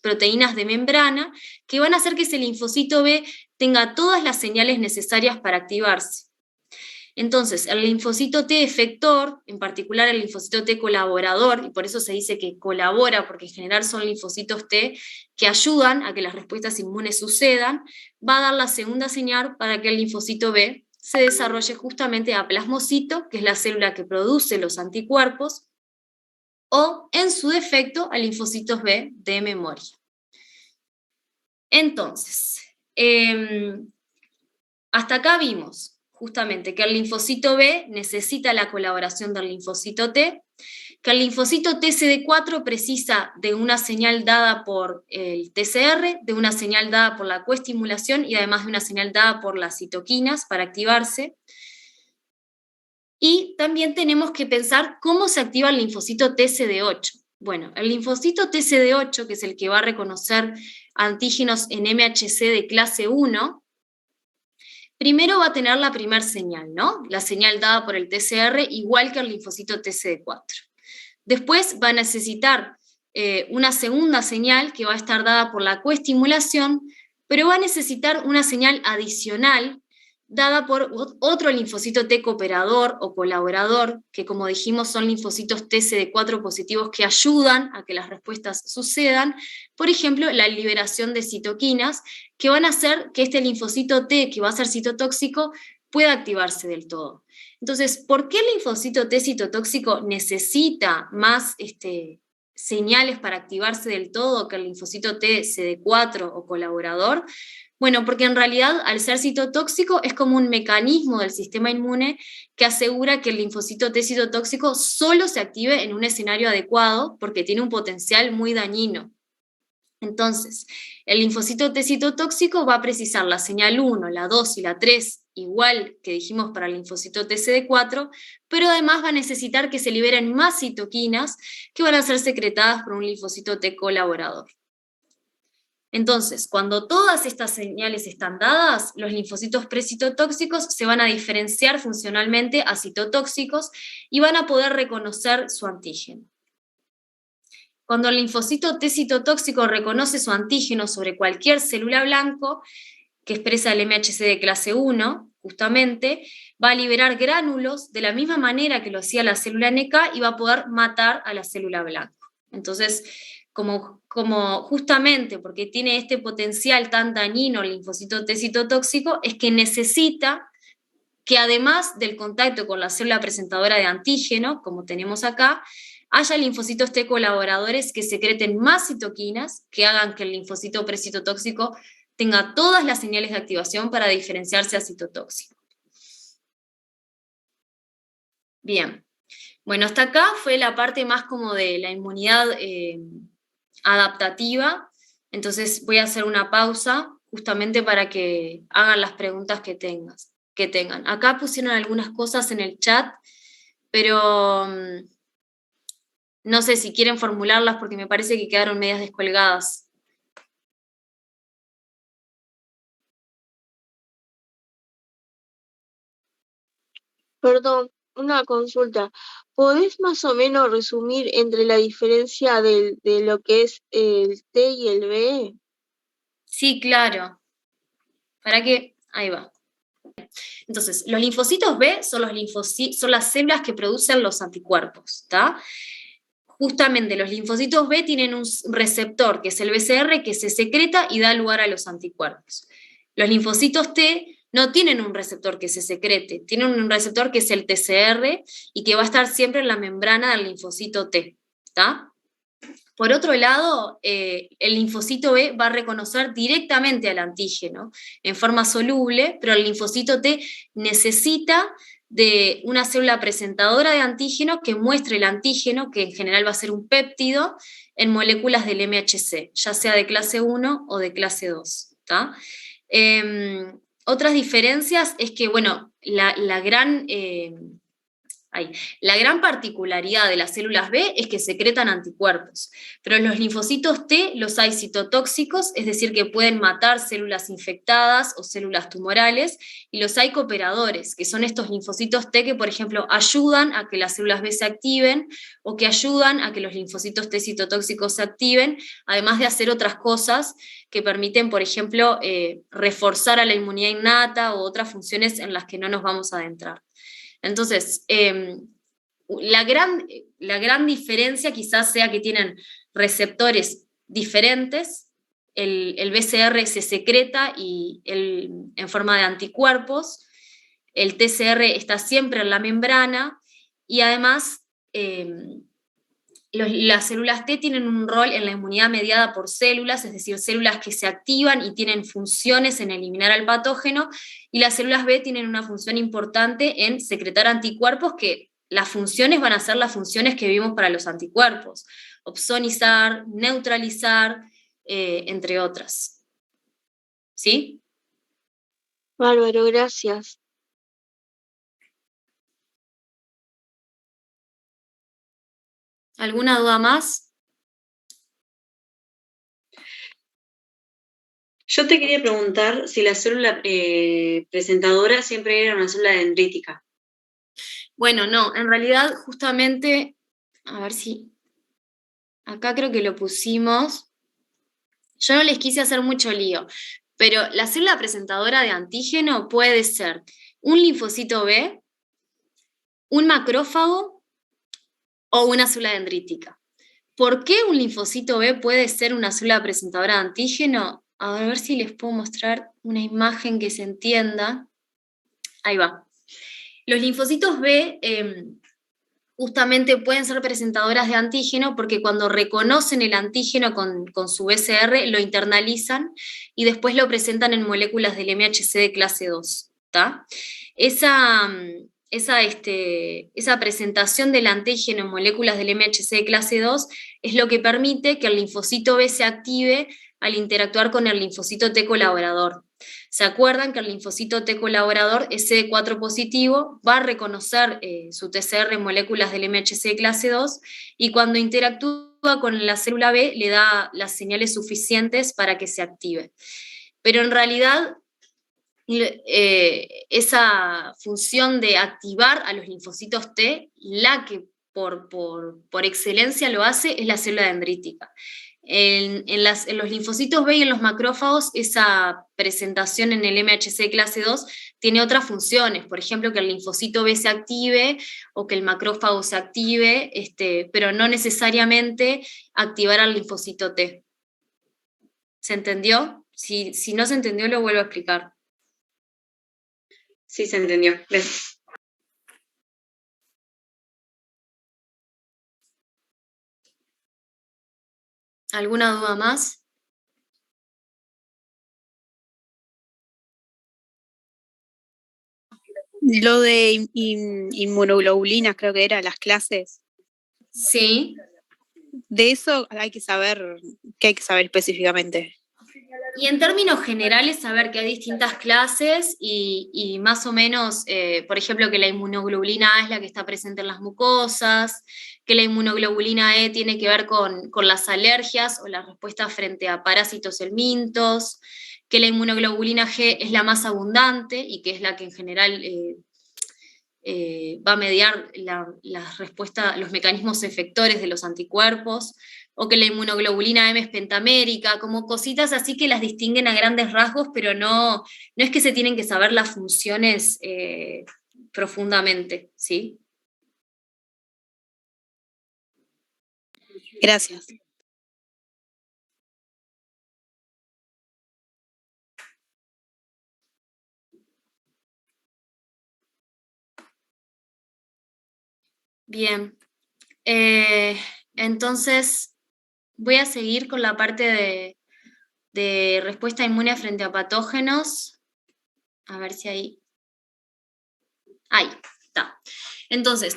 proteínas de membrana que van a hacer que ese linfocito B tenga todas las señales necesarias para activarse. Entonces, el linfocito T efector, en particular el linfocito T colaborador, y por eso se dice que colabora, porque en general son linfocitos T que ayudan a que las respuestas inmunes sucedan, va a dar la segunda señal para que el linfocito B se desarrolle justamente a plasmocito, que es la célula que produce los anticuerpos, o, en su defecto, a linfocitos B de memoria. Entonces, hasta acá vimos justamente que el linfocito B necesita la colaboración del linfocito T, que el linfocito TCD4 precisa de una señal dada por el TCR, de una señal dada por la coestimulación y además de una señal dada por las citoquinas para activarse. Y también tenemos que pensar cómo se activa el linfocito TCD8. Bueno, el linfocito TCD8, que es el que va a reconocer antígenos en MHC de clase 1, primero va a tener la primera señal, ¿no? La señal dada por el TCR, igual que el linfocito TCD4. Después va a necesitar una segunda señal que va a estar dada por la coestimulación, pero va a necesitar una señal adicional dada por otro linfocito T cooperador o colaborador, que como dijimos son linfocitos TCD4 positivos que ayudan a que las respuestas sucedan, por ejemplo, la liberación de citoquinas, que van a hacer que este linfocito T, que va a ser citotóxico, pueda activarse del todo. Entonces, ¿por qué el linfocito T citotóxico necesita más señales para activarse del todo que el linfocito T CD4 o colaborador? Bueno, porque en realidad al ser citotóxico es como un mecanismo del sistema inmune que asegura que el linfocito T citotóxico solo se active en un escenario adecuado porque tiene un potencial muy dañino. Entonces, el linfocito T citotóxico va a precisar la señal 1, la 2 y la 3 igual que dijimos para el linfocito TCD4, pero además va a necesitar que se liberen más citoquinas que van a ser secretadas por un linfocito T colaborador. Entonces, cuando todas estas señales están dadas, los linfocitos precitotóxicos se van a diferenciar funcionalmente a citotóxicos y van a poder reconocer su antígeno. Cuando el linfocito T citotóxico reconoce su antígeno sobre cualquier célula blanco, que expresa el MHC de clase 1, justamente, va a liberar gránulos de la misma manera que lo hacía la célula NK y va a poder matar a la célula blanco. Entonces, como justamente porque tiene este potencial tan dañino el linfocito T citotóxico, es que necesita que además del contacto con la célula presentadora de antígeno, como tenemos acá, haya linfocitos T colaboradores que secreten más citoquinas, que hagan que el linfocito precitotóxico tenga todas las señales de activación para diferenciarse a citotóxico. Bien, bueno, hasta acá fue la parte más como de la inmunidad adaptativa, entonces voy a hacer una pausa justamente para que hagan las preguntas que tengan. Acá pusieron algunas cosas en el chat, pero no sé si quieren formularlas porque me parece que quedaron medias descolgadas. Perdón, una consulta. ¿Podés más o menos resumir entre la diferencia de lo que es el T y el B? Sí, claro. ¿Para qué? Ahí va. Entonces, los linfocitos B son las células que producen los anticuerpos, ¿está? Justamente los linfocitos B tienen un receptor, que es el BCR, que se secreta y da lugar a los anticuerpos. Los linfocitos T no tienen un receptor que se secrete, tienen un receptor que es el TCR y que va a estar siempre en la membrana del linfocito T, ¿está? Por otro lado, el linfocito B va a reconocer directamente al antígeno en forma soluble, pero el linfocito T necesita de una célula presentadora de antígeno que muestre el antígeno, que en general va a ser un péptido, en moléculas del MHC, ya sea de clase 1 o de clase 2. ¿Tá? Otras diferencias es que, bueno, la gran particularidad de las células B es que secretan anticuerpos, pero en los linfocitos T los hay citotóxicos, es decir, que pueden matar células infectadas o células tumorales, y los hay cooperadores, que son estos linfocitos T que, por ejemplo, ayudan a que las células B se activen o que ayudan a que los linfocitos T citotóxicos se activen, además de hacer otras cosas que permiten, por ejemplo, reforzar a la inmunidad innata o otras funciones en las que no nos vamos a adentrar. Entonces, la gran diferencia quizás sea que tienen receptores diferentes, el BCR se secreta en forma de anticuerpos, el TCR está siempre en la membrana, y además las células T tienen un rol en la inmunidad mediada por células, es decir, células que se activan y tienen funciones en eliminar al patógeno, y las células B tienen una función importante en secretar anticuerpos, que las funciones van a ser las funciones que vimos para los anticuerpos: opsonizar, neutralizar, entre otras. ¿Sí? Bárbaro, gracias. ¿Alguna duda más? Yo te quería preguntar si la célula presentadora siempre era una célula dendrítica. Bueno, no, en realidad justamente, a ver si, acá creo que lo pusimos, yo no les quise hacer mucho lío, pero la célula presentadora de antígeno puede ser un linfocito B, un macrófago o una célula dendrítica. ¿Por qué un linfocito B puede ser una célula presentadora de antígeno? A ver si les puedo mostrar una imagen que se entienda. Ahí va. Los linfocitos B justamente pueden ser presentadoras de antígeno porque cuando reconocen el antígeno con su BCR, lo internalizan y después lo presentan en moléculas del MHC de clase 2. ¿Tá? Esa presentación del antígeno en moléculas del MHC de clase 2 es lo que permite que el linfocito B se active al interactuar con el linfocito T colaborador. ¿Se acuerdan que el linfocito T colaborador es CD4 positivo? Va a reconocer su TCR en moléculas del MHC de clase 2 y cuando interactúa con la célula B le da las señales suficientes para que se active. Pero en realidad esa función de activar a los linfocitos T, la que por excelencia lo hace es la célula dendrítica. En los linfocitos B y en los macrófagos, esa presentación en el MHC clase 2 tiene otras funciones, por ejemplo, que el linfocito B se active o que el macrófago se active, pero no necesariamente activar al linfocito T. ¿Se entendió? Si no se entendió, lo vuelvo a explicar. Sí, se entendió. Gracias. ¿Alguna duda más? Lo de inmunoglobulinas, creo que era, las clases. Sí. De eso hay que saber, ¿qué hay que saber específicamente? Y en términos generales, saber que hay distintas clases y más o menos, por ejemplo, que la inmunoglobulina A es la que está presente en las mucosas, que la inmunoglobulina E tiene que ver con las alergias o la respuesta frente a parásitos helmintos, que la inmunoglobulina G es la más abundante y que es la que en general va a mediar la respuesta, los mecanismos efectores de los anticuerpos, o que la inmunoglobulina M es pentamérica, como cositas así que las distinguen a grandes rasgos, pero no es que se tienen que saber las funciones profundamente, ¿sí? Gracias. Bien, entonces voy a seguir con la parte de respuesta inmune frente a patógenos. A ver si ahí está. Entonces,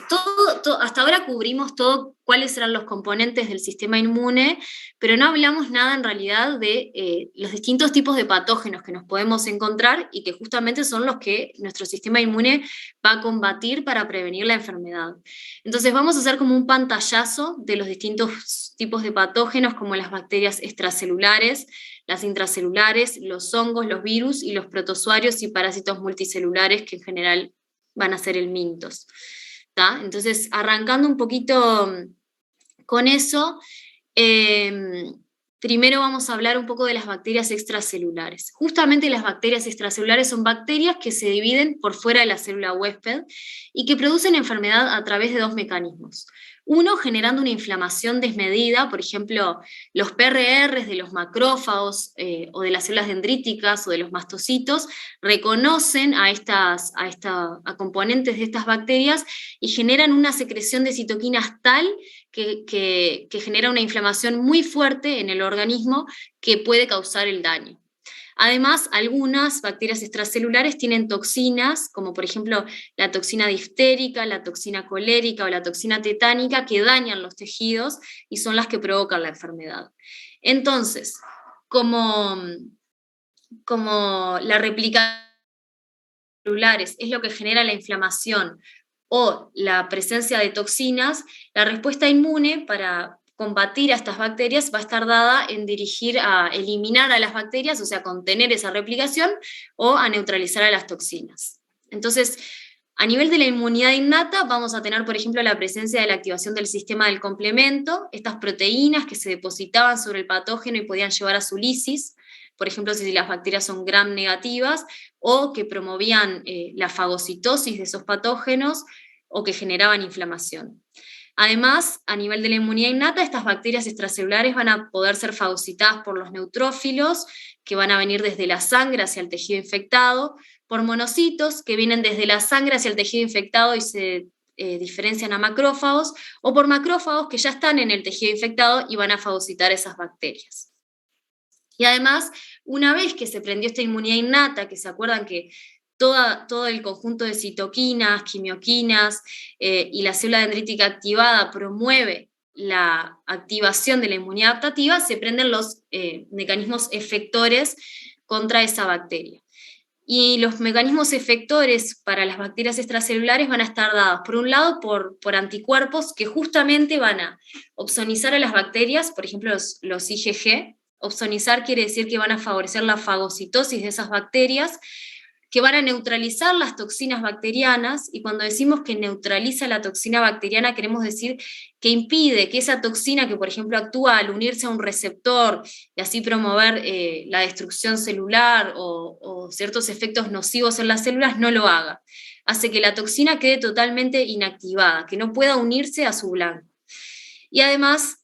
hasta ahora cubrimos todo cuáles eran los componentes del sistema inmune, pero no hablamos nada en realidad de los distintos tipos de patógenos que nos podemos encontrar y que justamente son los que nuestro sistema inmune va a combatir para prevenir la enfermedad. Entonces vamos a hacer como un pantallazo de los distintos tipos de patógenos, como las bacterias extracelulares, las intracelulares, los hongos, los virus y los protozoarios y parásitos multicelulares que en general van a ser el mintos. ¿Tá? Entonces, arrancando un poquito con eso, primero vamos a hablar un poco de las bacterias extracelulares. Justamente las bacterias extracelulares son bacterias que se dividen por fuera de la célula huésped y que producen enfermedad a través de dos mecanismos. Uno, generando una inflamación desmedida, por ejemplo, los PRRs de los macrófagos o de las células dendríticas o de los mastocitos reconocen a componentes de estas bacterias y generan una secreción de citoquinas tal que genera una inflamación muy fuerte en el organismo que puede causar el daño. Además, algunas bacterias extracelulares tienen toxinas, como por ejemplo la toxina diftérica, la toxina colérica o la toxina tetánica, que dañan los tejidos y son las que provocan la enfermedad. Entonces, como la replicación celulares es lo que genera la inflamación o la presencia de toxinas, la respuesta inmune para combatir a estas bacterias va a estar dada en dirigir a eliminar a las bacterias, o sea, contener esa replicación, o a neutralizar a las toxinas. Entonces, a nivel de la inmunidad innata, vamos a tener, por ejemplo, la presencia de la activación del sistema del complemento, estas proteínas que se depositaban sobre el patógeno y podían llevar a su lisis, por ejemplo, si las bacterias son gram negativas, o que promovían la fagocitosis de esos patógenos, o que generaban inflamación. Además, a nivel de la inmunidad innata, estas bacterias extracelulares van a poder ser fagocitadas por los neutrófilos, que van a venir desde la sangre hacia el tejido infectado, por monocitos, que vienen desde la sangre hacia el tejido infectado y se diferencian a macrófagos, o por macrófagos que ya están en el tejido infectado y van a fagocitar esas bacterias. Y además, una vez que se prendió esta inmunidad innata, que se acuerdan que todo el conjunto de citoquinas, quimioquinas y la célula dendrítica activada promueve la activación de la inmunidad adaptativa, se prenden los mecanismos efectores contra esa bacteria. Y los mecanismos efectores para las bacterias extracelulares van a estar dados, por un lado, por anticuerpos que justamente van a opsonizar a las bacterias, por ejemplo, los IgG. Opsonizar quiere decir que van a favorecer la fagocitosis de esas bacterias, que van a neutralizar las toxinas bacterianas, y cuando decimos que neutraliza la toxina bacteriana, queremos decir que impide que esa toxina que, por ejemplo, actúa al unirse a un receptor y así promover la destrucción celular o ciertos efectos nocivos en las células, no lo haga. Hace que la toxina quede totalmente inactivada, que no pueda unirse a su blanco. Y además,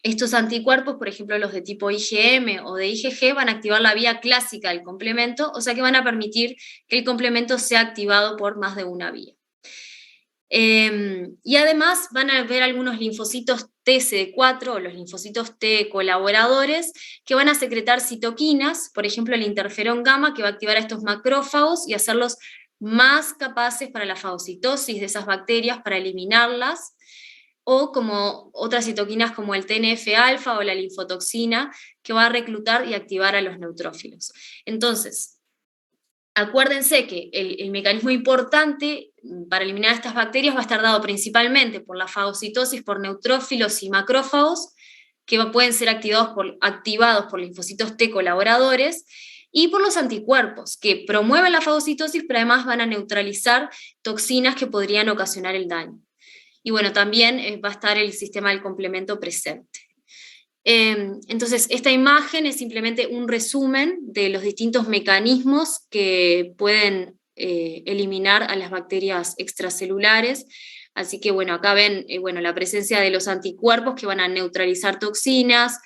estos anticuerpos, por ejemplo los de tipo IgM o de IgG, van a activar la vía clásica del complemento, o sea que van a permitir que el complemento sea activado por más de una vía. Y además van a haber algunos linfocitos TCD4 o los linfocitos T colaboradores que van a secretar citoquinas, por ejemplo el interferón gamma, que va a activar a estos macrófagos y hacerlos más capaces para la fagocitosis de esas bacterias, para eliminarlas, o como otras citoquinas como el TNF-alfa o la linfotoxina, que va a reclutar y activar a los neutrófilos. Entonces, acuérdense que el mecanismo importante para eliminar estas bacterias va a estar dado principalmente por la fagocitosis por neutrófilos y macrófagos, que pueden ser activados por linfocitos T colaboradores, y por los anticuerpos, que promueven la fagocitosis, pero además van a neutralizar toxinas que podrían ocasionar el daño. Y bueno, también va a estar el sistema del complemento presente. Entonces, esta imagen es simplemente un resumen de los distintos mecanismos que pueden eliminar a las bacterias extracelulares. Así que bueno, acá ven la presencia de los anticuerpos que van a neutralizar toxinas,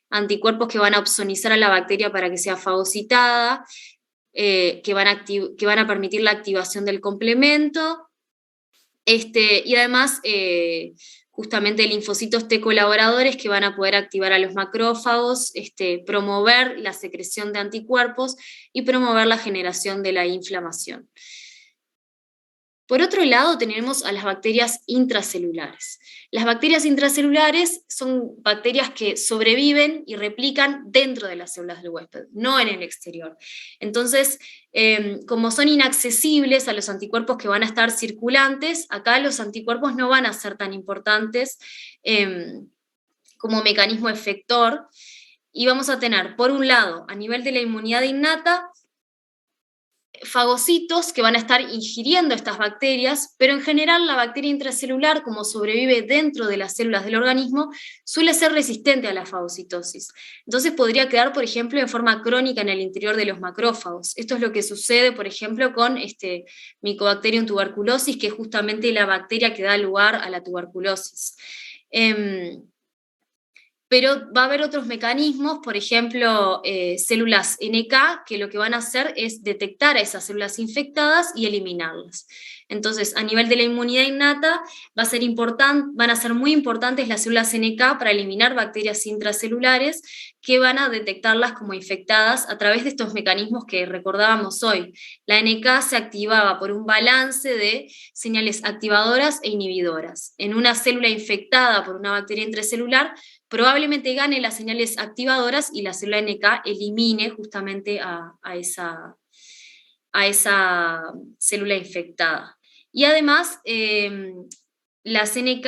anticuerpos que van a opsonizar a la bacteria para que sea fagocitada, que van a permitir la activación del complemento, y además justamente linfocitos T colaboradores que van a poder activar a los macrófagos, promover la secreción de anticuerpos y promover la generación de la inflamación. Por otro lado, tenemos a las bacterias intracelulares. Las bacterias intracelulares son bacterias que sobreviven y replican dentro de las células del huésped, no en el exterior. Entonces, como son inaccesibles a los anticuerpos que van a estar circulantes, acá los anticuerpos no van a ser tan importantes como mecanismo efector, y vamos a tener, por un lado, a nivel de la inmunidad innata, fagocitos que van a estar ingiriendo estas bacterias, pero en general la bacteria intracelular, como sobrevive dentro de las células del organismo, suele ser resistente a la fagocitosis. Entonces podría quedar, por ejemplo, en forma crónica en el interior de los macrófagos. Esto es lo que sucede, por ejemplo, con Mycobacterium tuberculosis, que es justamente la bacteria que da lugar a la tuberculosis. Pero va a haber otros mecanismos, por ejemplo, células NK, que lo que van a hacer es detectar a esas células infectadas y eliminarlas. Entonces, a nivel de la inmunidad innata, van a ser muy importantes las células NK para eliminar bacterias intracelulares, que van a detectarlas como infectadas a través de estos mecanismos que recordábamos hoy. La NK se activaba por un balance de señales activadoras e inhibidoras. En una célula infectada por una bacteria intracelular, probablemente gane las señales activadoras y la célula NK elimine justamente a esa célula infectada. Y además, las NK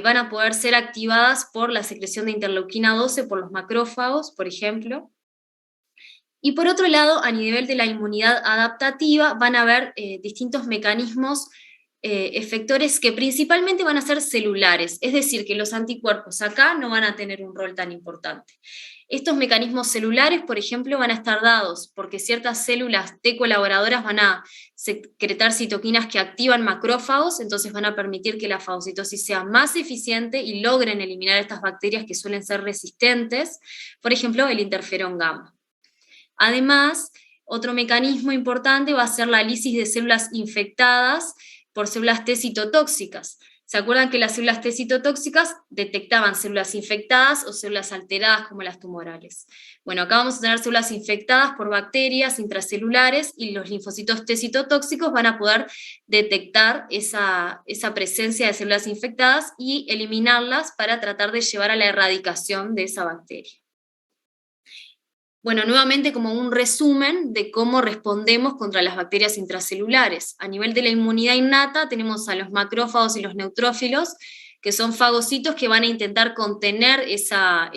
van a poder ser activadas por la secreción de interleuquina 12 por los macrófagos, por ejemplo. Y por otro lado, a nivel de la inmunidad adaptativa, van a haber distintos mecanismos efectores que principalmente van a ser celulares, es decir, que los anticuerpos acá no van a tener un rol tan importante. Estos mecanismos celulares, por ejemplo, van a estar dados porque ciertas células T colaboradoras van a secretar citoquinas que activan macrófagos, entonces van a permitir que la fagocitosis sea más eficiente y logren eliminar estas bacterias que suelen ser resistentes, por ejemplo, el interferón gamma. Además, otro mecanismo importante va a ser la lisis de células infectadas por células T citotóxicas. ¿Se acuerdan que las células T citotóxicas detectaban células infectadas o células alteradas como las tumorales? Bueno, acá vamos a tener células infectadas por bacterias intracelulares y los linfocitos T citotóxicos van a poder detectar esa presencia de células infectadas y eliminarlas para tratar de llevar a la erradicación de esa bacteria. Bueno, nuevamente como un resumen de cómo respondemos contra las bacterias intracelulares. A nivel de la inmunidad innata tenemos a los macrófagos y los neutrófilos, que son fagocitos que van a intentar contener esa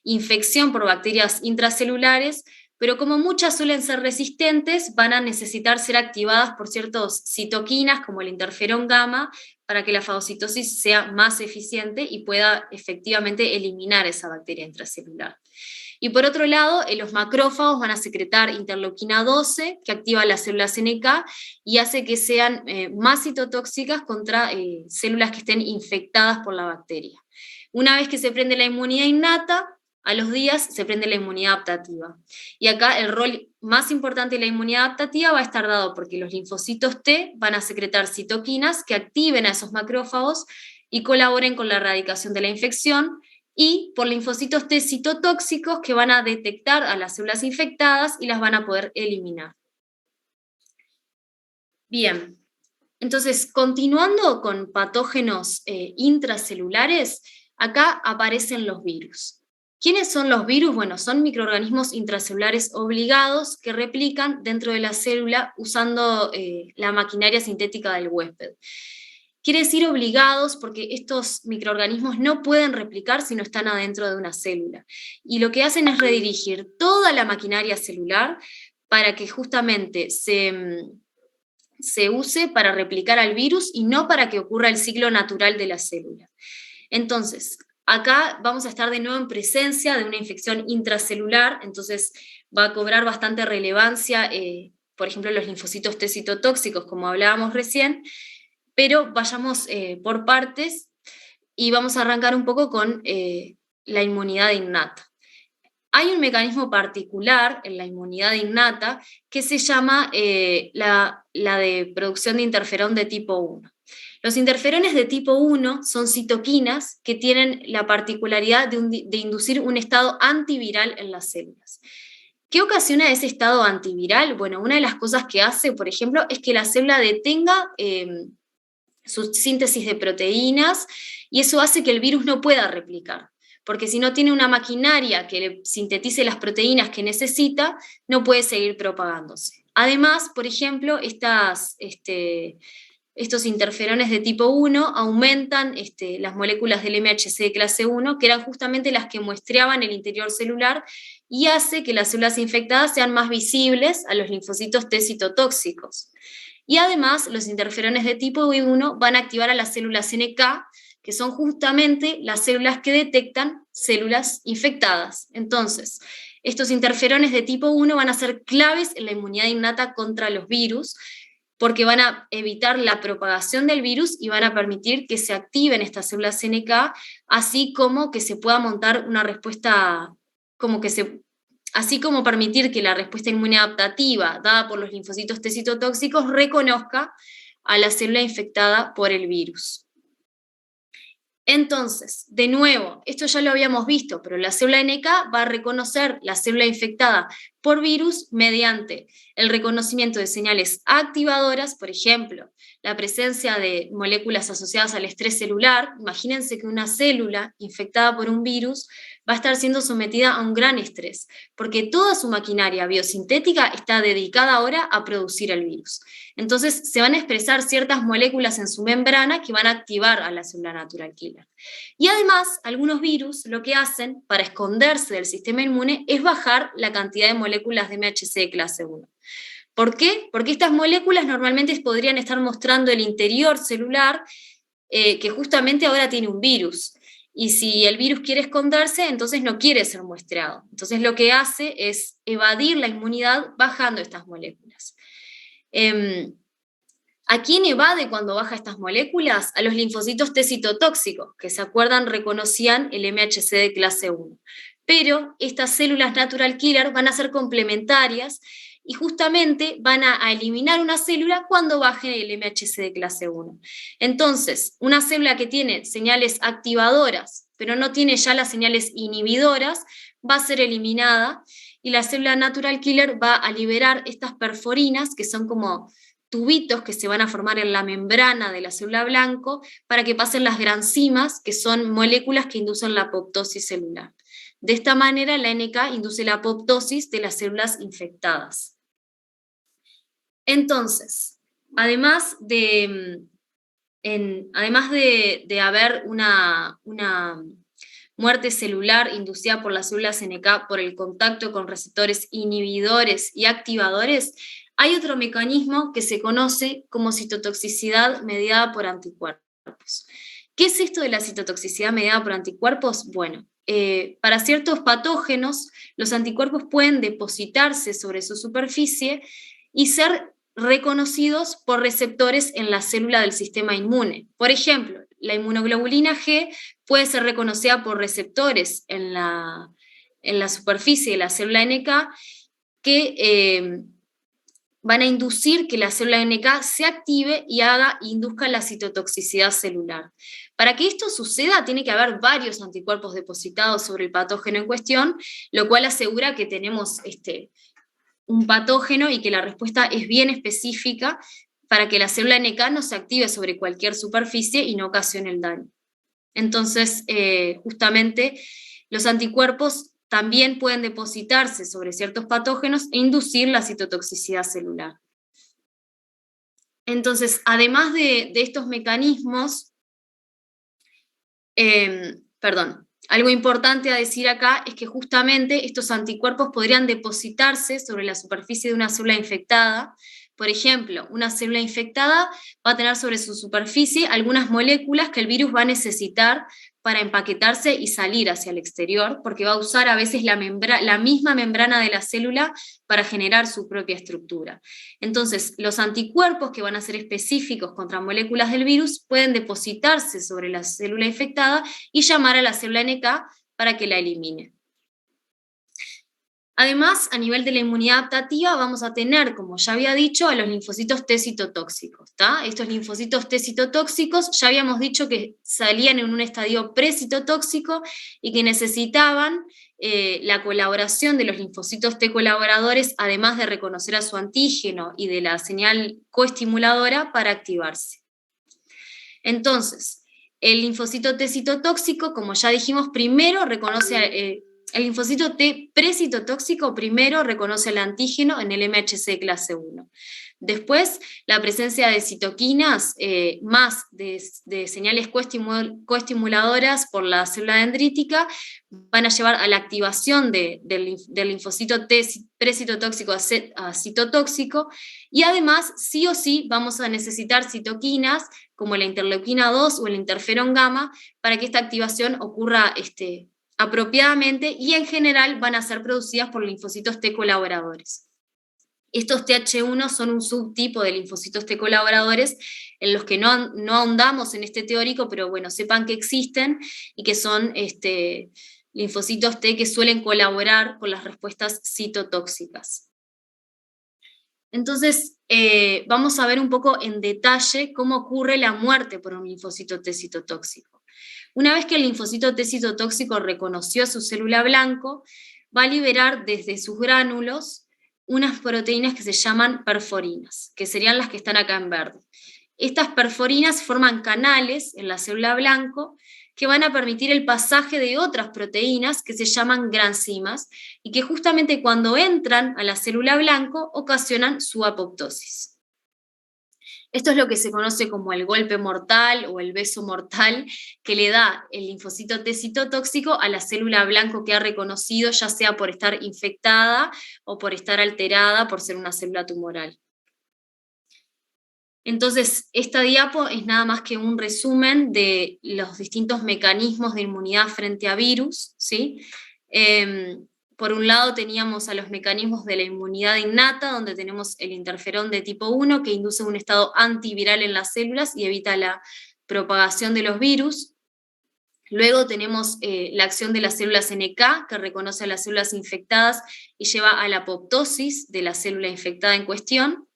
infección por bacterias intracelulares, pero como muchas suelen ser resistentes, van a necesitar ser activadas por ciertas citoquinas como el interferón gamma para que la fagocitosis sea más eficiente y pueda efectivamente eliminar esa bacteria intracelular. Y por otro lado, los macrófagos van a secretar interleuquina 12, que activa las células NK y hace que sean más citotóxicas contra células que estén infectadas por la bacteria. Una vez que se prende la inmunidad innata, a los días se prende la inmunidad adaptativa. Y acá el rol más importante de la inmunidad adaptativa va a estar dado porque los linfocitos T van a secretar citoquinas que activen a esos macrófagos y colaboren con la erradicación de la infección, y por linfocitos T citotóxicos que van a detectar a las células infectadas y las van a poder eliminar. Bien, entonces continuando con patógenos intracelulares, acá aparecen los virus. ¿Quiénes son los virus? Bueno, son microorganismos intracelulares obligados que replican dentro de la célula usando la maquinaria sintética del huésped. Quiere decir obligados porque estos microorganismos no pueden replicar si no están adentro de una célula. Y lo que hacen es redirigir toda la maquinaria celular para que justamente se use para replicar al virus y no para que ocurra el ciclo natural de la célula. Entonces, acá vamos a estar de nuevo en presencia de una infección intracelular, entonces va a cobrar bastante relevancia, por ejemplo, los linfocitos T citotóxicos, como hablábamos recién, pero vayamos por partes y vamos a arrancar un poco con la inmunidad innata. Hay un mecanismo particular en la inmunidad innata que se llama la de producción de interferón de tipo 1. Los interferones de tipo 1 son citoquinas que tienen la particularidad de inducir un estado antiviral en las células. ¿Qué ocasiona ese estado antiviral? Bueno, una de las cosas que hace, por ejemplo, es que la célula detenga su síntesis de proteínas, y eso hace que el virus no pueda replicar, porque si no tiene una maquinaria que le sintetice las proteínas que necesita, no puede seguir propagándose. Además, por ejemplo, estos interferones de tipo 1 aumentan las moléculas del MHC de clase 1, que eran justamente las que muestreaban el interior celular, y hace que las células infectadas sean más visibles a los linfocitos T citotóxicos. Y además, los interferones de tipo 1 van a activar a las células NK, que son justamente las células que detectan células infectadas. Entonces, estos interferones de tipo 1 van a ser claves en la inmunidad innata contra los virus, porque van a evitar la propagación del virus y van a permitir que se activen estas células NK, así como que se pueda montar una respuesta, así como permitir que la respuesta inmune adaptativa dada por los linfocitos T citotóxicos reconozca a la célula infectada por el virus. Entonces, de nuevo, esto ya lo habíamos visto, pero la célula NK va a reconocer la célula infectada por virus mediante el reconocimiento de señales activadoras, por ejemplo, la presencia de moléculas asociadas al estrés celular. Imagínense que una célula infectada por un virus va a estar siendo sometida a un gran estrés, porque toda su maquinaria biosintética está dedicada ahora a producir el virus. Entonces se van a expresar ciertas moléculas en su membrana que van a activar a la célula natural killer. Y además, algunos virus lo que hacen para esconderse del sistema inmune es bajar la cantidad de moléculas de MHC de clase 1. ¿Por qué? Porque estas moléculas normalmente podrían estar mostrando el interior celular que justamente ahora tiene un virus. Y si el virus quiere esconderse, entonces no quiere ser muestreado. Entonces lo que hace es evadir la inmunidad bajando estas moléculas. ¿A quién evade cuando baja estas moléculas? A los linfocitos T citotóxicos, que se acuerdan reconocían el MHC de clase 1. Pero estas células natural killer van a ser complementarias y justamente van a eliminar una célula cuando bajen el MHC de clase 1. Entonces, una célula que tiene señales activadoras, pero no tiene ya las señales inhibidoras, va a ser eliminada, y la célula natural killer va a liberar estas perforinas, que son como tubitos que se van a formar en la membrana de la célula blanco, para que pasen las granzimas, que son moléculas que inducen la apoptosis celular. De esta manera, la NK induce la apoptosis de las células infectadas. Entonces, además de haber una muerte celular inducida por las células NK por el contacto con receptores inhibidores y activadores, hay otro mecanismo que se conoce como citotoxicidad mediada por anticuerpos. ¿Qué es esto de la citotoxicidad mediada por anticuerpos? Bueno, para ciertos patógenos, los anticuerpos pueden depositarse sobre su superficie y ser reconocidos por receptores en la célula del sistema inmune. Por ejemplo, la inmunoglobulina G puede ser reconocida por receptores en la superficie de la célula NK que van a inducir que la célula NK se active y induzca la citotoxicidad celular. Para que esto suceda, tiene que haber varios anticuerpos depositados sobre el patógeno en cuestión, lo cual asegura que tenemos un patógeno y que la respuesta es bien específica para que la célula NK no se active sobre cualquier superficie y no ocasione el daño. Entonces, justamente, los anticuerpos también pueden depositarse sobre ciertos patógenos e inducir la citotoxicidad celular. Entonces, además de estos mecanismos, algo importante a decir acá es que justamente estos anticuerpos podrían depositarse sobre la superficie de una célula infectada. Por ejemplo, una célula infectada va a tener sobre su superficie algunas moléculas que el virus va a necesitar para empaquetarse y salir hacia el exterior, porque va a usar a veces la misma membrana de la célula para generar su propia estructura. Entonces, los anticuerpos que van a ser específicos contra moléculas del virus pueden depositarse sobre la célula infectada y llamar a la célula NK para que la elimine. Además, a nivel de la inmunidad adaptativa vamos a tener, como ya había dicho, a los linfocitos T citotóxicos. Estos linfocitos T citotóxicos ya habíamos dicho que salían en un estadio precitotóxico y que necesitaban la colaboración de los linfocitos T colaboradores, además de reconocer a su antígeno y de la señal coestimuladora para activarse. Entonces, el linfocito T citotóxico, como ya dijimos, primero reconoce el linfocito T precitotóxico primero reconoce el antígeno en el MHC clase 1. Después, la presencia de citoquinas más de señales coestimuladoras por la célula dendrítica van a llevar a la activación del linfocito T precitotóxico a citotóxico, y además, sí o sí, vamos a necesitar citoquinas como la interleuquina 2 o el interferón gamma para que esta activación ocurra apropiadamente, y en general van a ser producidas por linfocitos T colaboradores. Estos TH1 son un subtipo de linfocitos T colaboradores en los que no ahondamos en este teórico, pero bueno, sepan que existen y que son linfocitos T que suelen colaborar con las respuestas citotóxicas. Entonces, vamos a ver un poco en detalle cómo ocurre la muerte por un linfocito T citotóxico. Una vez que el linfocito T citotóxico reconoció a su célula blanco, va a liberar desde sus gránulos unas proteínas que se llaman perforinas, que serían las que están acá en verde. Estas perforinas forman canales en la célula blanco que van a permitir el pasaje de otras proteínas que se llaman granzimas y que justamente cuando entran a la célula blanco ocasionan su apoptosis. Esto es lo que se conoce como el golpe mortal o el beso mortal que le da el linfocito T citotóxico a la célula blanco que ha reconocido, ya sea por estar infectada o por estar alterada por ser una célula tumoral. Entonces, esta diapo es nada más que un resumen de los distintos mecanismos de inmunidad frente a virus, ¿sí? Por un lado teníamos a los mecanismos de la inmunidad innata, donde tenemos el interferón de tipo 1, que induce un estado antiviral en las células y evita la propagación de los virus. Luego tenemos la acción de las células NK, que reconoce a las células infectadas y lleva a la apoptosis de la célula infectada en cuestión.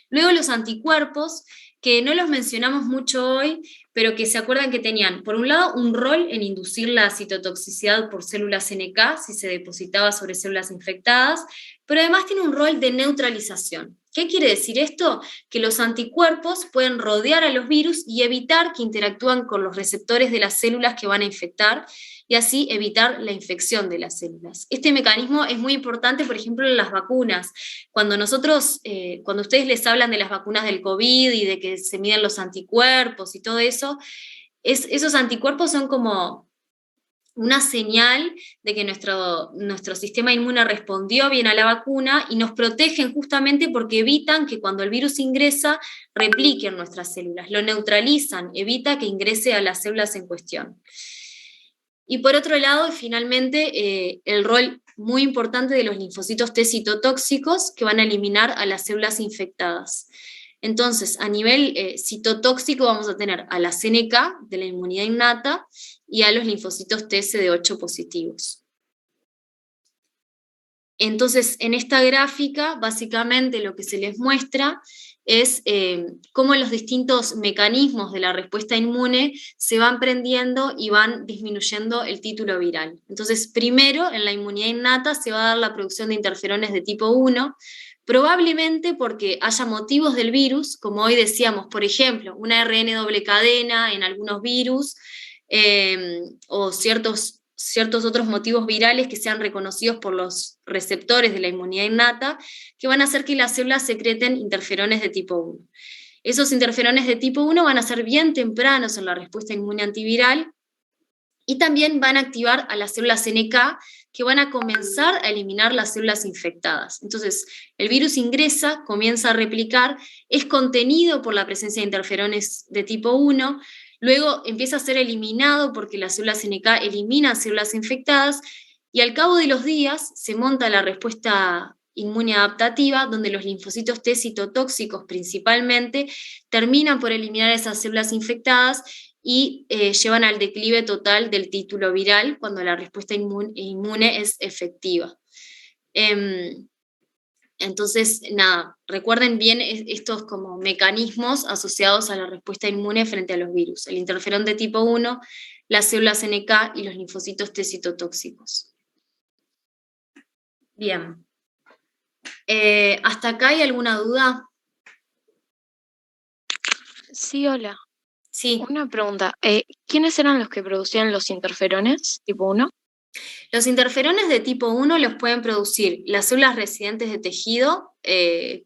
Luego los anticuerpos, que no los mencionamos mucho hoy, pero que se acuerdan que tenían, por un lado, un rol en inducir la citotoxicidad por células NK, si se depositaba sobre células infectadas, pero además tiene un rol de neutralización. ¿Qué quiere decir esto? Que los anticuerpos pueden rodear a los virus y evitar que interactúen con los receptores de las células que van a infectar, y así evitar la infección de las células. Este mecanismo es muy importante, por ejemplo, en las vacunas. Cuando ustedes les hablan de las vacunas del COVID y de que se miden los anticuerpos y todo eso, esos anticuerpos son como una señal de que nuestro sistema inmune respondió bien a la vacuna y nos protegen justamente porque evitan que cuando el virus ingresa repliquen nuestras células, lo neutralizan, evita que ingrese a las células en cuestión. Y por otro lado, finalmente, el rol muy importante de los linfocitos T citotóxicos que van a eliminar a las células infectadas. Entonces, a nivel citotóxico vamos a tener a la CNK, de la inmunidad innata, y a los linfocitos T CD8 positivos. Entonces, en esta gráfica, básicamente lo que se les muestra es cómo los distintos mecanismos de la respuesta inmune se van prendiendo y van disminuyendo el título viral. Entonces, primero, en la inmunidad innata se va a dar la producción de interferones de tipo 1, probablemente porque haya motivos del virus, como hoy decíamos, por ejemplo, una ARN doble cadena en algunos virus, o ciertos otros motivos virales que sean reconocidos por los receptores de la inmunidad innata, que van a hacer que las células secreten interferones de tipo 1. Esos interferones de tipo 1 van a ser bien tempranos en la respuesta inmune antiviral y también van a activar a las células NK, que van a comenzar a eliminar las células infectadas. Entonces, el virus ingresa, comienza a replicar, es contenido por la presencia de interferones de tipo 1, luego empieza a ser eliminado porque las células NK eliminan células infectadas, y al cabo de los días se monta la respuesta inmune adaptativa, donde los linfocitos T citotóxicos principalmente terminan por eliminar esas células infectadas y llevan al declive total del título viral cuando la respuesta inmune es efectiva. Entonces, nada, recuerden bien estos como mecanismos asociados a la respuesta inmune frente a los virus: el interferón de tipo 1, las células NK y los linfocitos T citotóxicos. Bien. ¿Hasta acá hay alguna duda? Sí, hola. Sí. Una pregunta. ¿Quiénes eran los que producían los interferones tipo 1? Los interferones de tipo 1 los pueden producir las células residentes de tejido,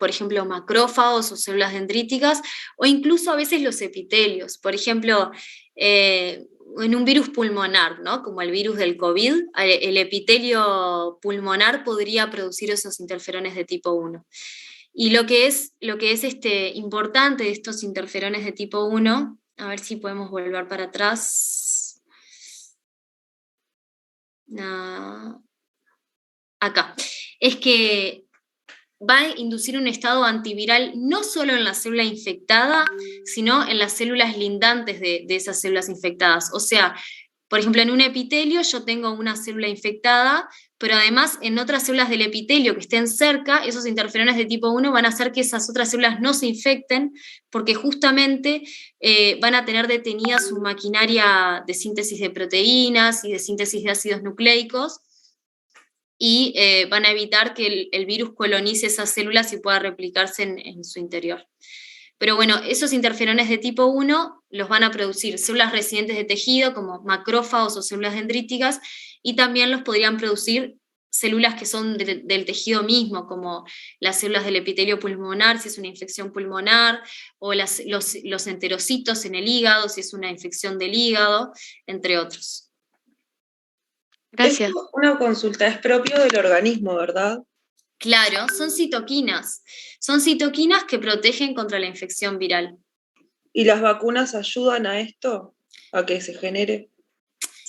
por ejemplo, macrófagos o células dendríticas, o incluso a veces los epitelios. Por ejemplo, en un virus pulmonar, ¿no? Como el virus del COVID, el epitelio pulmonar podría producir esos interferones de tipo 1. Y lo que es importante de estos interferones de tipo 1, a ver si podemos volver para atrás. Acá, es que va a inducir un estado antiviral no solo en la célula infectada, sino en las células lindantes de esas células infectadas. O sea, por ejemplo, en un epitelio yo tengo una célula infectada, pero además en otras células del epitelio que estén cerca, esos interferones de tipo 1 van a hacer que esas otras células no se infecten, porque justamente van a tener detenida su maquinaria de síntesis de proteínas y de síntesis de ácidos nucleicos, y van a evitar que el virus colonice esas células y pueda replicarse en su interior. Pero bueno, esos interferones de tipo 1 los van a producir células residentes de tejido, como macrófagos o células dendríticas, y también los podrían producir células que son del tejido mismo, como las células del epitelio pulmonar, si es una infección pulmonar, o los enterocitos en el hígado, si es una infección del hígado, entre otros. Gracias. Esto, una consulta, es propio del organismo, ¿verdad? Claro, son citoquinas. Son citoquinas que protegen contra la infección viral. ¿Y las vacunas ayudan a esto? ¿A que se genere?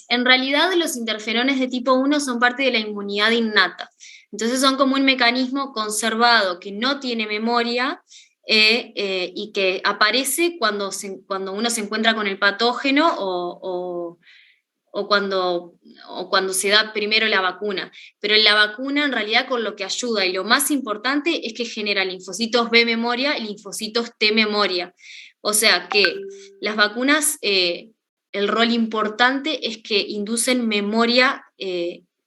En realidad, los interferones de tipo 1 son parte de la inmunidad innata. Entonces son como un mecanismo conservado que no tiene memoria y que aparece cuando uno se encuentra con el patógeno o cuando se da primero la vacuna. Pero la vacuna en realidad con lo que ayuda y lo más importante es que genera linfocitos B memoria y linfocitos T memoria. O sea que las vacunas, el rol importante es que inducen memoria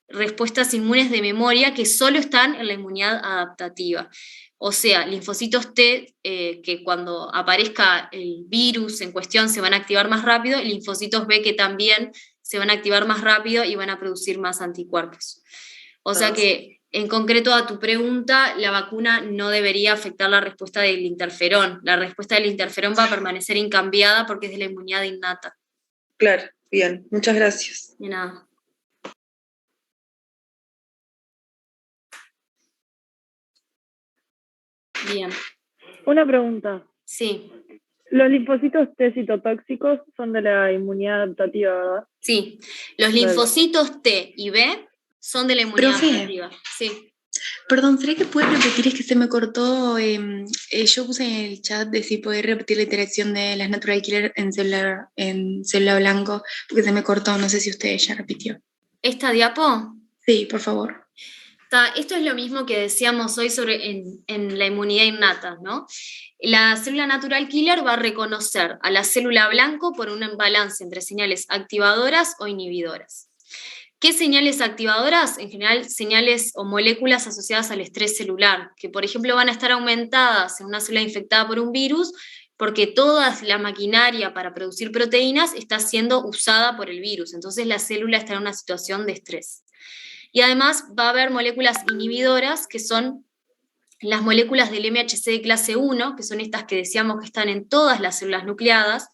respuestas inmunes de memoria que solo están en la inmunidad adaptativa. O sea, linfocitos T, que cuando aparezca el virus en cuestión se van a activar más rápido, y linfocitos B que también se van a activar más rápido y van a producir más anticuerpos. O sea que, en concreto a tu pregunta, la vacuna no debería afectar la respuesta del interferón. La respuesta del interferón va a permanecer incambiada porque es de la inmunidad innata. Claro, bien, muchas gracias. De nada. Bien. Una pregunta. Sí. Los linfocitos T citotóxicos son de la inmunidad adaptativa, ¿verdad? Sí. Los linfocitos T y B son de la inmunidad adaptativa. Sí. Perdón, ¿será que puedes repetir? Es que se me cortó. Yo puse en el chat de si podés repetir la interacción de las natural killer en célula blanco, porque se me cortó, no sé si usted ya repitió. ¿Esta diapo? Sí, por favor. Esto es lo mismo que decíamos hoy en la inmunidad innata, ¿no? La célula natural killer va a reconocer a la célula blanco por un balance entre señales activadoras o inhibidoras. ¿Qué señales activadoras? En general, señales o moléculas asociadas al estrés celular, que por ejemplo van a estar aumentadas en una célula infectada por un virus porque toda la maquinaria para producir proteínas está siendo usada por el virus, entonces la célula está en una situación de estrés. Y además va a haber moléculas inhibidoras, que son las moléculas del MHC de clase 1, que son estas que decíamos que están en todas las células nucleadas,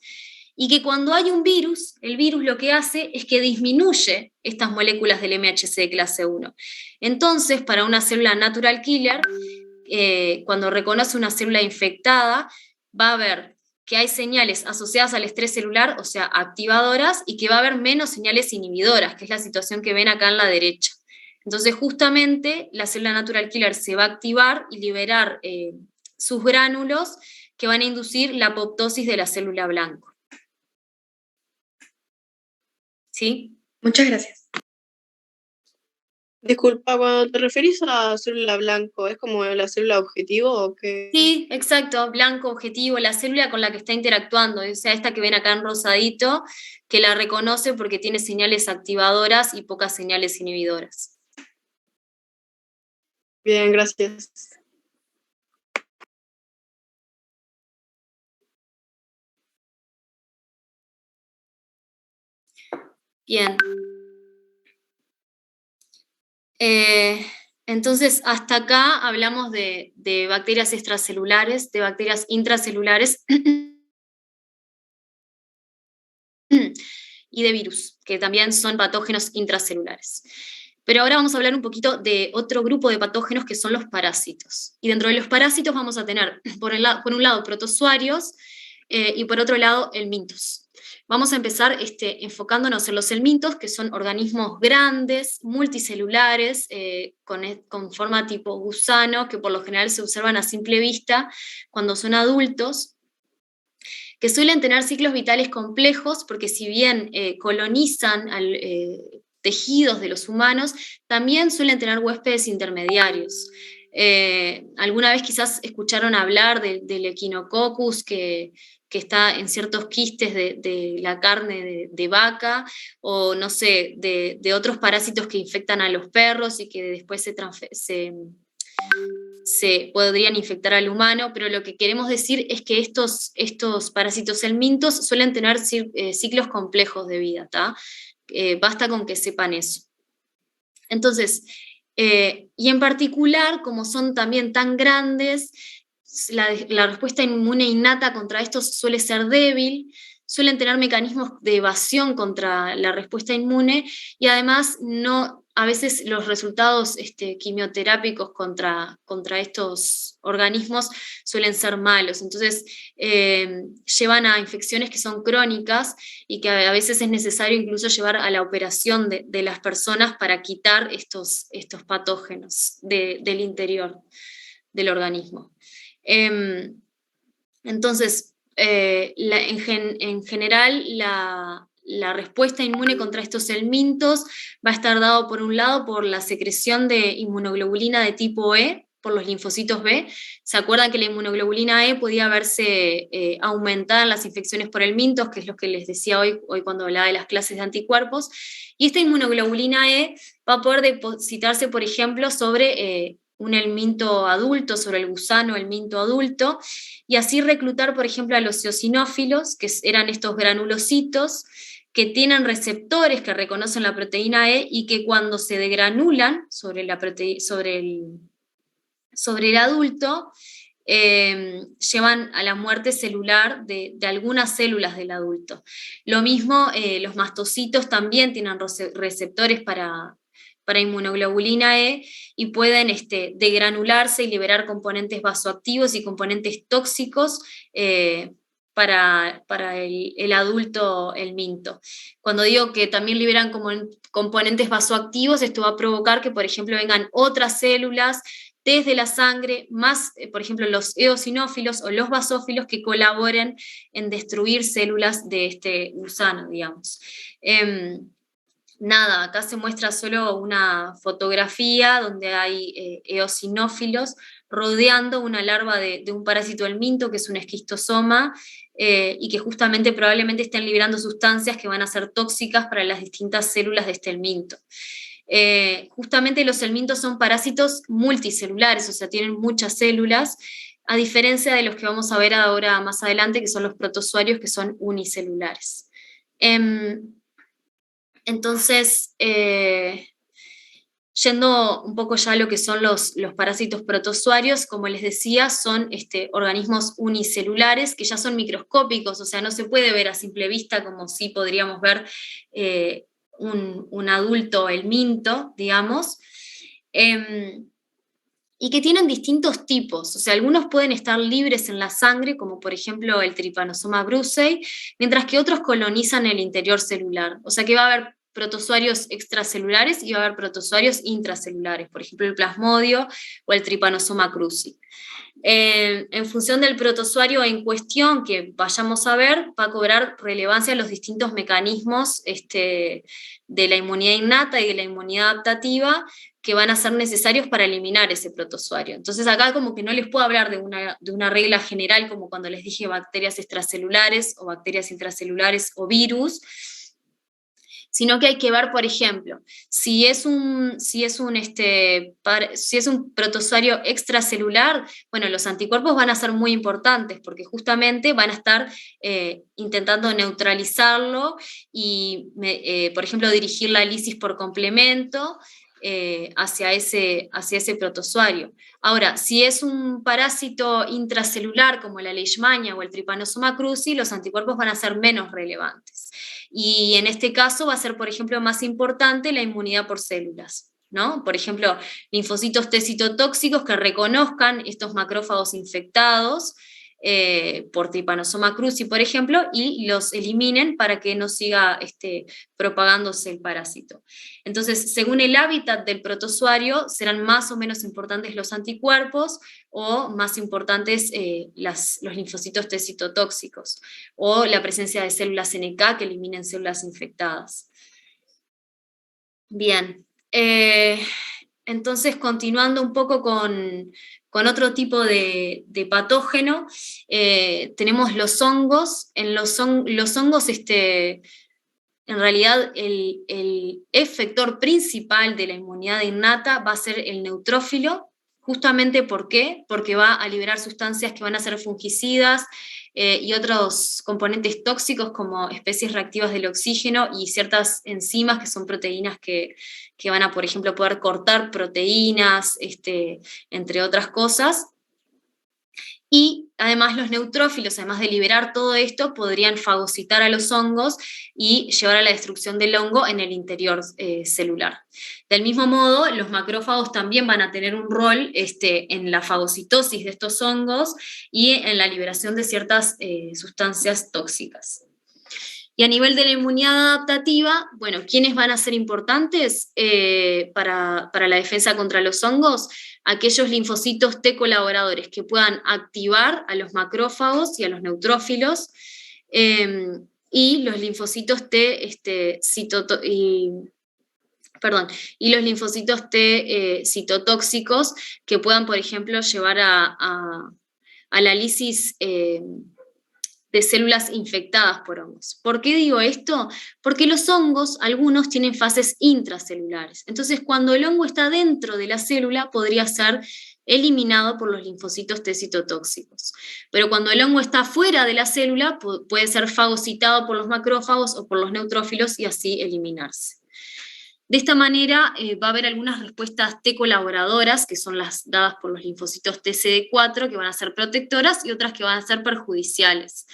y que cuando hay un virus, el virus lo que hace es que disminuye estas moléculas del MHC de clase 1. Entonces, para una célula natural killer, cuando reconoce una célula infectada, va a ver que hay señales asociadas al estrés celular, o sea, activadoras, y que va a haber menos señales inhibidoras, que es la situación que ven acá en la derecha. Entonces, justamente, la célula natural killer se va a activar y liberar sus gránulos que van a inducir la apoptosis de la célula blanco. ¿Sí? Muchas gracias. Disculpa, cuando te referís a célula blanco, ¿es como la célula objetivo o qué? Sí, exacto, blanco objetivo, la célula con la que está interactuando, o sea, esta que ven acá en rosadito, que la reconoce porque tiene señales activadoras y pocas señales inhibidoras. Bien, gracias. Bien. Entonces, hasta acá hablamos de bacterias extracelulares, de bacterias intracelulares y de virus, que también son patógenos intracelulares. Pero ahora vamos a hablar un poquito de otro grupo de patógenos que son los parásitos. Y dentro de los parásitos vamos a tener, por un lado, protozoarios y por otro lado, helmintos. Vamos a empezar enfocándonos en los helmintos, que son organismos grandes, multicelulares, con forma tipo gusano, que por lo general se observan a simple vista cuando son adultos, que suelen tener ciclos vitales complejos, porque si bien colonizan tejidos de los humanos, también suelen tener huéspedes intermediarios. Alguna vez quizás escucharon hablar del Echinococcus, que está en ciertos quistes de la carne de vaca, o no sé, de otros parásitos que infectan a los perros y que después se podrían infectar al humano, pero lo que queremos decir es que estos parásitos helmintos suelen tener ciclos complejos de vida, ¿tá? Basta con que sepan eso. Entonces, y en particular, como son también tan grandes, la respuesta inmune innata contra estos suele ser débil, suelen tener mecanismos de evasión contra la respuesta inmune y además a veces los resultados quimioterápicos contra estos organismos suelen ser malos. Entonces llevan a infecciones que son crónicas y que a veces es necesario incluso llevar a la operación de las personas para quitar estos patógenos del interior del organismo. Entonces, en general, la respuesta inmune contra estos helmintos va a estar dado por un lado por la secreción de inmunoglobulina de tipo E, por los linfocitos B. ¿Se acuerdan que la inmunoglobulina E podía verse aumentada en las infecciones por el mintos, que es lo que les decía hoy cuando hablaba de las clases de anticuerpos? Y esta inmunoglobulina E va a poder depositarse, por ejemplo, sobre un helminto adulto, sobre el gusano helminto adulto, y así reclutar, por ejemplo, a los eosinófilos, que eran estos granulocitos, que tienen receptores que reconocen la proteína E y que cuando se degranulan sobre el adulto, llevan a la muerte celular de algunas células del adulto. Lo mismo, los mastocitos también tienen receptores para inmunoglobulina E y pueden degranularse y liberar componentes vasoactivos y componentes tóxicos para el adulto helminto. Cuando digo que también liberan componentes vasoactivos, esto va a provocar que, por ejemplo, vengan otras células desde la sangre, más, por ejemplo, los eosinófilos o los basófilos que colaboren en destruir células de este gusano, digamos. Nada, acá se muestra solo una fotografía donde hay eosinófilos rodeando una larva de un parásito helminto, que es un esquistosoma, y que justamente probablemente estén liberando sustancias que van a ser tóxicas para las distintas células de este helminto. Justamente los helmintos son parásitos multicelulares, o sea, tienen muchas células, a diferencia de los que vamos a ver ahora más adelante, que son los protozoarios, que son unicelulares. Entonces, yendo un poco ya a lo que son los parásitos protozoarios, como les decía, son organismos unicelulares que ya son microscópicos, o sea, no se puede ver a simple vista como si podríamos ver un adulto helminto, digamos, y que tienen distintos tipos, o sea, algunos pueden estar libres en la sangre, como por ejemplo el Trypanosoma brucei, mientras que otros colonizan el interior celular, o sea que va a haber protozoarios extracelulares y va a haber protozoarios intracelulares, por ejemplo el Plasmodio o el Trypanosoma cruzi. En función del protozoario en cuestión que vayamos a ver, va a cobrar relevancia los distintos mecanismos de la inmunidad innata y de la inmunidad adaptativa que van a ser necesarios para eliminar ese protozoario. Entonces acá como que no les puedo hablar de una regla general como cuando les dije bacterias extracelulares o bacterias intracelulares o virus, sino que hay que ver, por ejemplo, si es un protozoario extracelular, bueno, los anticuerpos van a ser muy importantes porque justamente van a estar intentando neutralizarlo y, por ejemplo, dirigir la lisis por complemento hacia ese protozoario. Ahora, si es un parásito intracelular como la Leishmania o el Trypanosoma cruzi, los anticuerpos van a ser menos relevantes. Y en este caso va a ser, por ejemplo, más importante la inmunidad por células, ¿no? Por ejemplo, linfocitos T citotóxicos que reconozcan estos macrófagos infectados por Trypanosoma cruzi, por ejemplo, y los eliminen para que no siga propagándose el parásito. Entonces, según el hábitat del protozoario, serán más o menos importantes los anticuerpos o más importantes los linfocitos T citotóxicos o la presencia de células NK que eliminen células infectadas. Bien, entonces continuando un poco con otro tipo de patógeno, tenemos los hongos. En los hongos, en realidad, el efector principal de la inmunidad innata va a ser el neutrófilo. Justamente, ¿por qué? Porque va a liberar sustancias que van a ser fungicidas y otros componentes tóxicos como especies reactivas del oxígeno y ciertas enzimas que son proteínas que van a, por ejemplo, poder cortar proteínas, entre otras cosas. Y además los neutrófilos, además de liberar todo esto, podrían fagocitar a los hongos y llevar a la destrucción del hongo en el interior celular. Del mismo modo, los macrófagos también van a tener un rol en la fagocitosis de estos hongos y en la liberación de ciertas sustancias tóxicas. Y a nivel de la inmunidad adaptativa, bueno, ¿quiénes van a ser importantes para la defensa contra los hongos? Aquellos linfocitos T colaboradores que puedan activar a los macrófagos y a los neutrófilos, y los linfocitos T y los linfocitos T citotóxicos que puedan, por ejemplo, llevar a la lisis de células infectadas por hongos. ¿Por qué digo esto? Porque los hongos, algunos tienen fases intracelulares. Entonces, cuando el hongo está dentro de la célula, podría ser eliminado por los linfocitos T citotóxicos. Pero cuando el hongo está fuera de la célula, puede ser fagocitado por los macrófagos o por los neutrófilos y así eliminarse. De esta manera va a haber algunas respuestas T colaboradoras, que son las dadas por los linfocitos TCD4, que van a ser protectoras, y otras que van a ser perjudiciales.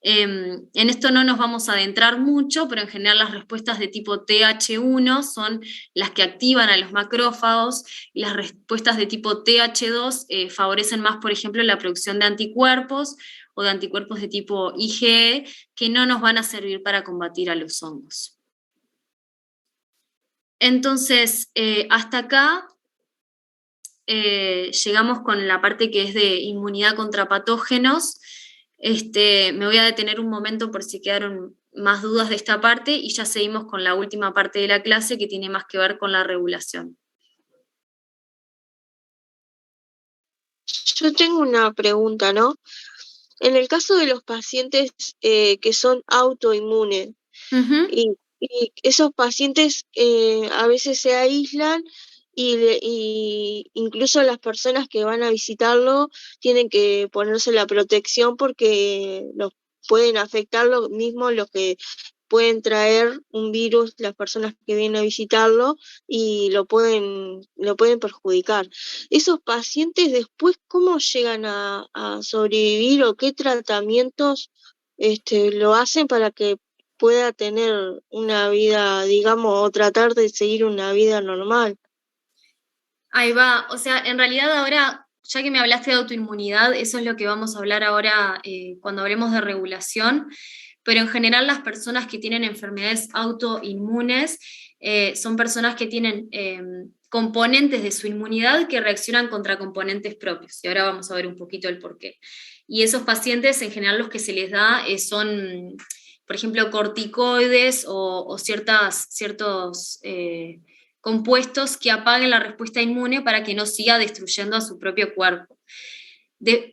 En esto no nos vamos a adentrar mucho, pero en general las respuestas de tipo TH1 son las que activan a los macrófagos, y las respuestas de tipo TH2 favorecen más, por ejemplo, la producción de anticuerpos, o de anticuerpos de tipo IgE, que no nos van a servir para combatir a los hongos. Entonces, hasta acá llegamos con la parte que es de inmunidad contra patógenos. Me voy a detener un momento por si quedaron más dudas de esta parte y ya seguimos con la última parte de la clase que tiene más que ver con la regulación. Yo tengo una pregunta, ¿no? En el caso de los pacientes que son autoinmunes, y esos pacientes a veces se aíslan y incluso las personas que van a visitarlo tienen que ponerse la protección porque los pueden afectar lo mismo los que pueden traer un virus, las personas que vienen a visitarlo, y lo pueden perjudicar. ¿Esos pacientes después cómo llegan a sobrevivir o qué tratamientos lo hacen para que pueda tener una vida, digamos, o tratar de seguir una vida normal? Ahí va, o sea, en realidad ahora, ya que me hablaste de autoinmunidad, eso es lo que vamos a hablar ahora cuando hablemos de regulación, pero en general las personas que tienen enfermedades autoinmunes son personas que tienen componentes de su inmunidad que reaccionan contra componentes propios, y ahora vamos a ver un poquito el porqué. Y esos pacientes, en general, los que se les da son, por ejemplo, corticoides o ciertos compuestos que apaguen la respuesta inmune para que no siga destruyendo a su propio cuerpo.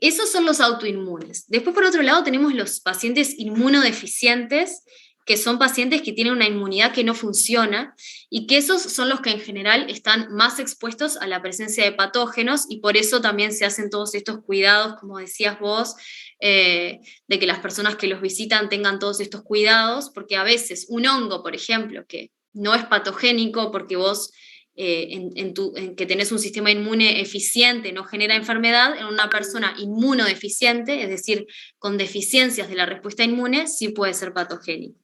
Esos son los autoinmunes. Después, por otro lado, tenemos los pacientes inmunodeficientes, que son pacientes que tienen una inmunidad que no funciona, y que esos son los que en general están más expuestos a la presencia de patógenos, y por eso también se hacen todos estos cuidados, como decías vos, de que las personas que los visitan tengan todos estos cuidados, porque a veces un hongo, por ejemplo, que no es patogénico porque vos en que tenés un sistema inmune eficiente no genera enfermedad, en una persona inmunodeficiente, es decir, con deficiencias de la respuesta inmune, sí puede ser patogénico.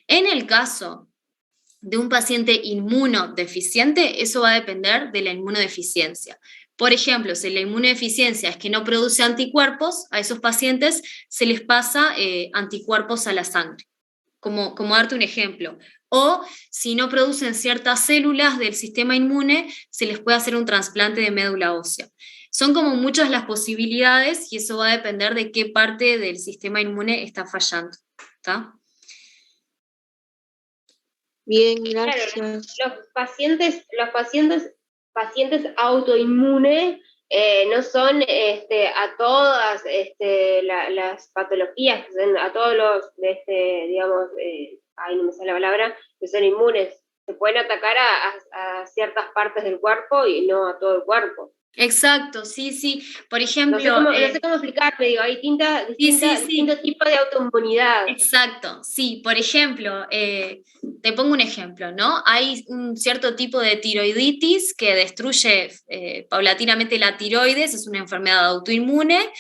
En el caso de un paciente inmunodeficiente, eso va a depender de la inmunodeficiencia. Por ejemplo, si la inmunodeficiencia es que no produce anticuerpos, a esos pacientes se les pasa anticuerpos a la sangre, como darte un ejemplo. O si no producen ciertas células del sistema inmune, se les puede hacer un trasplante de médula ósea. Son como muchas las posibilidades y eso va a depender de qué parte del sistema inmune está fallando. ¿Está? Bien, gracias. Claro, los pacientes autoinmunes no son a todas las patologías, a todos los, digamos, ahí no me sale la palabra, que son inmunes. Se pueden atacar a ciertas partes del cuerpo y no a todo el cuerpo. Exacto, sí. Por ejemplo... No sé cómo explicarme, digo, hay distintos tipos de autoinmunidad. Exacto, sí. Por ejemplo, te pongo un ejemplo, ¿no? Hay un cierto tipo de tiroiditis que destruye paulatinamente la tiroides, es una enfermedad autoinmune,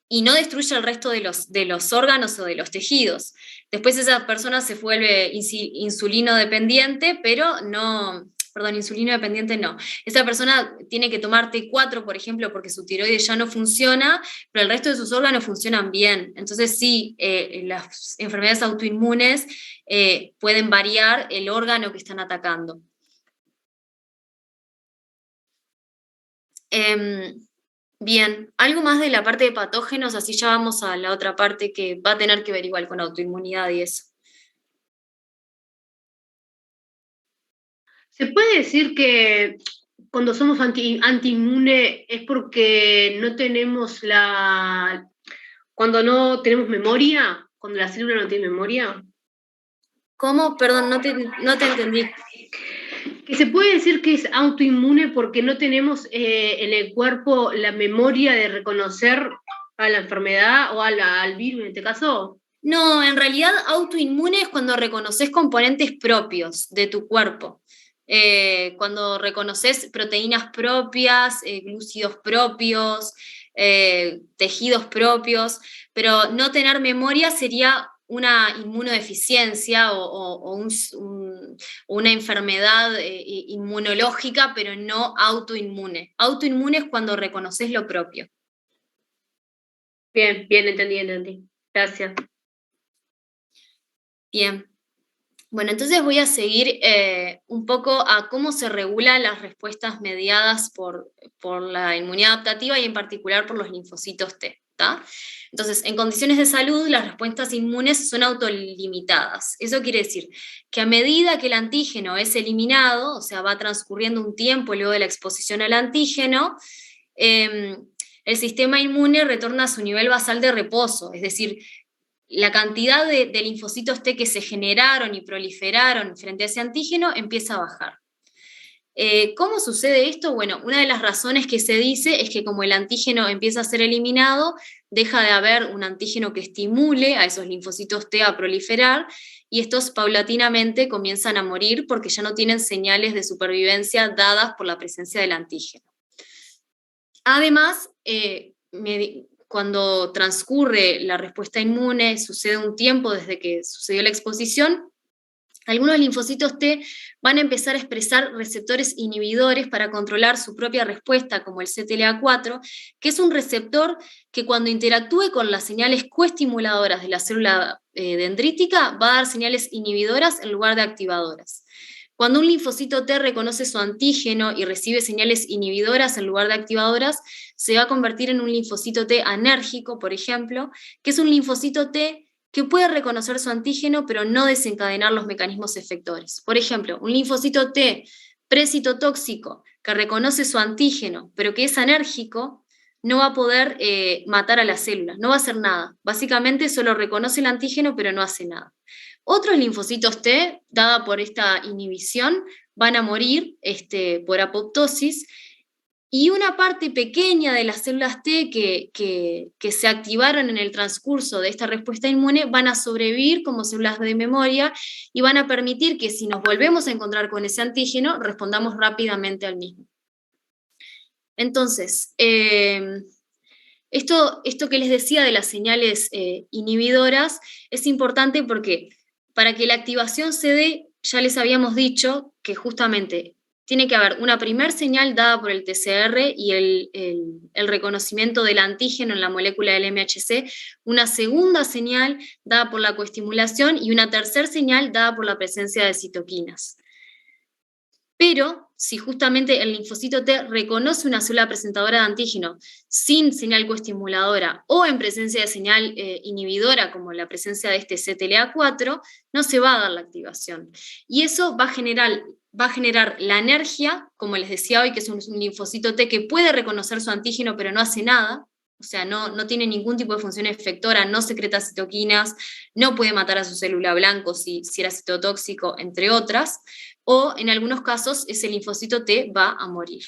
y no destruye el resto de los órganos o de los tejidos. Después esa persona se vuelve insulino dependiente, pero no... Perdón, insulino dependiente no. Esa persona tiene que tomar T4, por ejemplo, porque su tiroides ya no funciona, pero el resto de sus órganos funcionan bien. Entonces sí, las enfermedades autoinmunes pueden variar el órgano que están atacando. Bien, algo más de la parte de patógenos, así ya vamos a la otra parte que va a tener que ver igual con autoinmunidad y eso. ¿Se puede decir que cuando somos antiinmune es porque no tenemos cuando no tenemos memoria? ¿Cuando la célula no tiene memoria? ¿Cómo? Perdón, no te entendí. Que se puede decir que es autoinmune porque no tenemos en el cuerpo la memoria de reconocer a la enfermedad o al virus en este caso. No, en realidad autoinmune es cuando reconoces componentes propios de tu cuerpo. Cuando reconoces proteínas propias, glúcidos propios, tejidos propios, pero no tener memoria sería una inmunodeficiencia o una enfermedad inmunológica, pero no autoinmune. Autoinmune es cuando reconoces lo propio. Bien, entendí. Gracias. Bien. Bueno, entonces voy a seguir un poco a cómo se regulan las respuestas mediadas por la inmunidad adaptativa y en particular por los linfocitos T. ¿tá? Entonces, en condiciones de salud, las respuestas inmunes son autolimitadas. Eso quiere decir que a medida que el antígeno es eliminado, o sea, va transcurriendo un tiempo luego de la exposición al antígeno, el sistema inmune retorna a su nivel basal de reposo, es decir, la cantidad de linfocitos T que se generaron y proliferaron frente a ese antígeno empieza a bajar. ¿Cómo sucede esto? Bueno, una de las razones que se dice es que como el antígeno empieza a ser eliminado, deja de haber un antígeno que estimule a esos linfocitos T a proliferar, y estos paulatinamente comienzan a morir porque ya no tienen señales de supervivencia dadas por la presencia del antígeno. Además, cuando transcurre la respuesta inmune, sucede un tiempo desde que sucedió la exposición, algunos linfocitos T van a empezar a expresar receptores inhibidores para controlar su propia respuesta, como el CTLA4, que es un receptor que cuando interactúe con las señales coestimuladoras de la célula dendrítica va a dar señales inhibidoras en lugar de activadoras. Cuando un linfocito T reconoce su antígeno y recibe señales inhibidoras en lugar de activadoras, se va a convertir en un linfocito T anérgico, por ejemplo, que es un linfocito T que puede reconocer su antígeno pero no desencadenar los mecanismos efectores. Por ejemplo, un linfocito T precitotóxico que reconoce su antígeno pero que es anérgico, no va a poder matar a la célula, no va a hacer nada. Básicamente solo reconoce el antígeno pero no hace nada. Otros linfocitos T, dada por esta inhibición, van a morir por apoptosis, y una parte pequeña de las células T que se activaron en el transcurso de esta respuesta inmune van a sobrevivir como células de memoria y van a permitir que si nos volvemos a encontrar con ese antígeno, respondamos rápidamente al mismo. Entonces, esto que les decía de las señales inhibidoras es importante porque para que la activación se dé, ya les habíamos dicho que justamente tiene que haber una primer señal dada por el TCR y el reconocimiento del antígeno en la molécula del MHC, una segunda señal dada por la coestimulación y una tercera señal dada por la presencia de citoquinas. Pero si justamente el linfocito T reconoce una célula presentadora de antígeno sin señal coestimuladora o en presencia de señal inhibidora, como la presencia de este CTLA4, no se va a dar la activación. Y eso va a generar la anergia, como les decía hoy, que es un linfocito T que puede reconocer su antígeno pero no hace nada, o sea, no tiene ningún tipo de función efectora, no secreta citoquinas, no puede matar a su célula blanco si era citotóxico, entre otras, o en algunos casos ese linfocito T va a morir.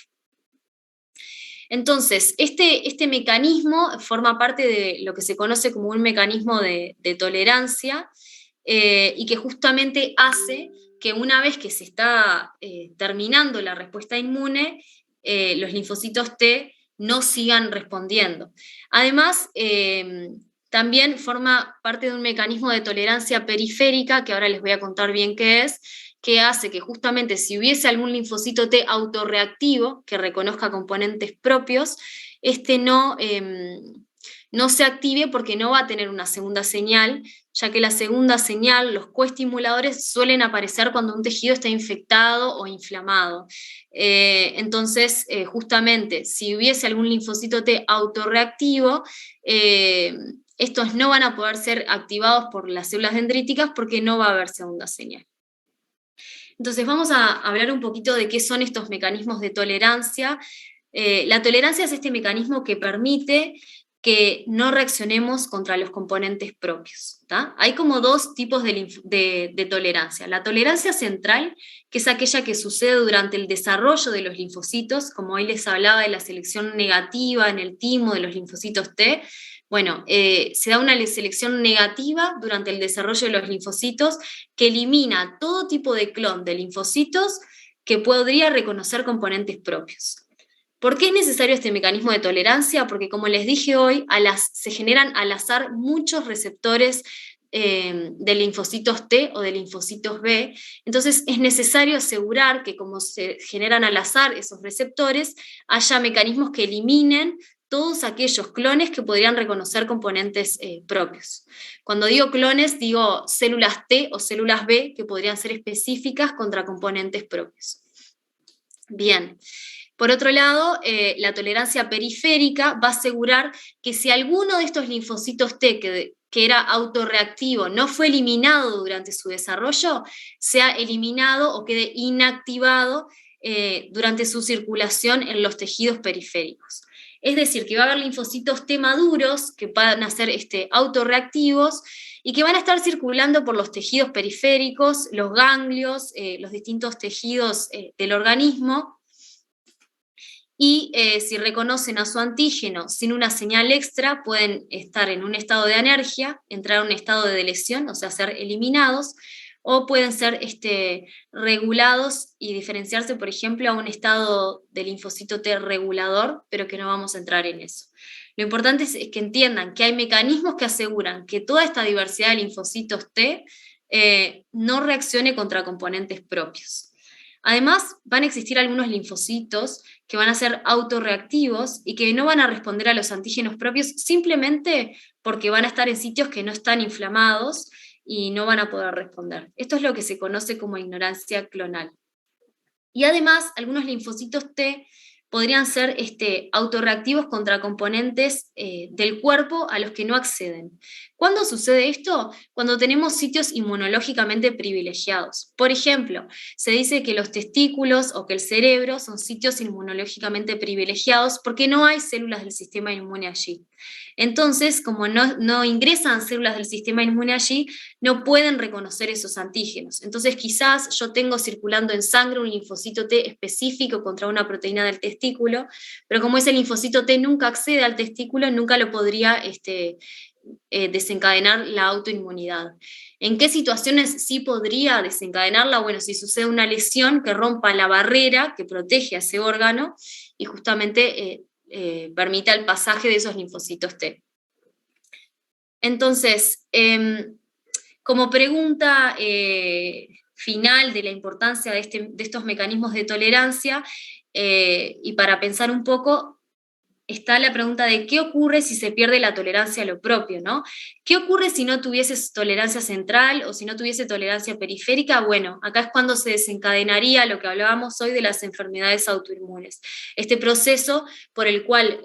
Entonces, este mecanismo forma parte de lo que se conoce como un mecanismo de tolerancia y que justamente hace que una vez que se está terminando la respuesta inmune, los linfocitos T no sigan respondiendo. Además, también forma parte de un mecanismo de tolerancia periférica, que ahora les voy a contar bien qué es, que hace que justamente si hubiese algún linfocito T autorreactivo que reconozca componentes propios, no se active porque no va a tener una segunda señal, ya que la segunda señal, los coestimuladores, suelen aparecer cuando un tejido está infectado o inflamado. Entonces, justamente, si hubiese algún linfocito T autorreactivo, estos no van a poder ser activados por las células dendríticas porque no va a haber segunda señal. Entonces vamos a hablar un poquito de qué son estos mecanismos de tolerancia. La tolerancia es este mecanismo que permite que no reaccionemos contra los componentes propios. ¿tá? Hay como dos tipos de tolerancia. La tolerancia central, que es aquella que sucede durante el desarrollo de los linfocitos, como hoy les hablaba de la selección negativa en el timo de los linfocitos T. Bueno, se da una selección negativa durante el desarrollo de los linfocitos que elimina todo tipo de clon de linfocitos que podría reconocer componentes propios. ¿Por qué es necesario este mecanismo de tolerancia? Porque como les dije hoy, se generan al azar muchos receptores de linfocitos T o de linfocitos B, entonces es necesario asegurar que como se generan al azar esos receptores, haya mecanismos que eliminen todos aquellos clones que podrían reconocer componentes propios. Cuando digo clones, digo células T o células B que podrían ser específicas contra componentes propios. Bien. Por otro lado, la tolerancia periférica va a asegurar que si alguno de estos linfocitos T que era autorreactivo no fue eliminado durante su desarrollo, sea eliminado o quede inactivado durante su circulación en los tejidos periféricos. Es decir, que va a haber linfocitos T maduros que van a ser autorreactivos y que van a estar circulando por los tejidos periféricos, los ganglios, los distintos tejidos del organismo, y si reconocen a su antígeno sin una señal extra, pueden estar en un estado de anergia, entrar a un estado de lesión, o sea, ser eliminados, o pueden ser regulados y diferenciarse, por ejemplo, a un estado de linfocito T regulador, pero que no vamos a entrar en eso. Lo importante es que entiendan que hay mecanismos que aseguran que toda esta diversidad de linfocitos T no reaccione contra componentes propios. Además, van a existir algunos linfocitos que van a ser autorreactivos y que no van a responder a los antígenos propios simplemente porque van a estar en sitios que no están inflamados y no van a poder responder. Esto es lo que se conoce como ignorancia clonal. Y además, algunos linfocitos T podrían ser autorreactivos contra componentes del cuerpo a los que no acceden. ¿Cuándo sucede esto? Cuando tenemos sitios inmunológicamente privilegiados. Por ejemplo, se dice que los testículos o que el cerebro son sitios inmunológicamente privilegiados porque no hay células del sistema inmune allí. Entonces, como no ingresan células del sistema inmune allí, no pueden reconocer esos antígenos. Entonces, quizás yo tengo circulando en sangre un linfocito T específico contra una proteína del testículo, pero como ese linfocito T nunca accede al testículo, nunca lo podría desencadenar la autoinmunidad. ¿En qué situaciones sí podría desencadenarla? Bueno, si sucede una lesión que rompa la barrera que protege a ese órgano y justamente permita el pasaje de esos linfocitos T. Entonces, como pregunta final de la importancia de estos mecanismos de tolerancia, y para pensar un poco, está la pregunta de qué ocurre si se pierde la tolerancia a lo propio, ¿no? ¿Qué ocurre si no tuvieses tolerancia central o si no tuviese tolerancia periférica? Bueno, acá es cuando se desencadenaría lo que hablábamos hoy de las enfermedades autoinmunes. Este proceso por el cual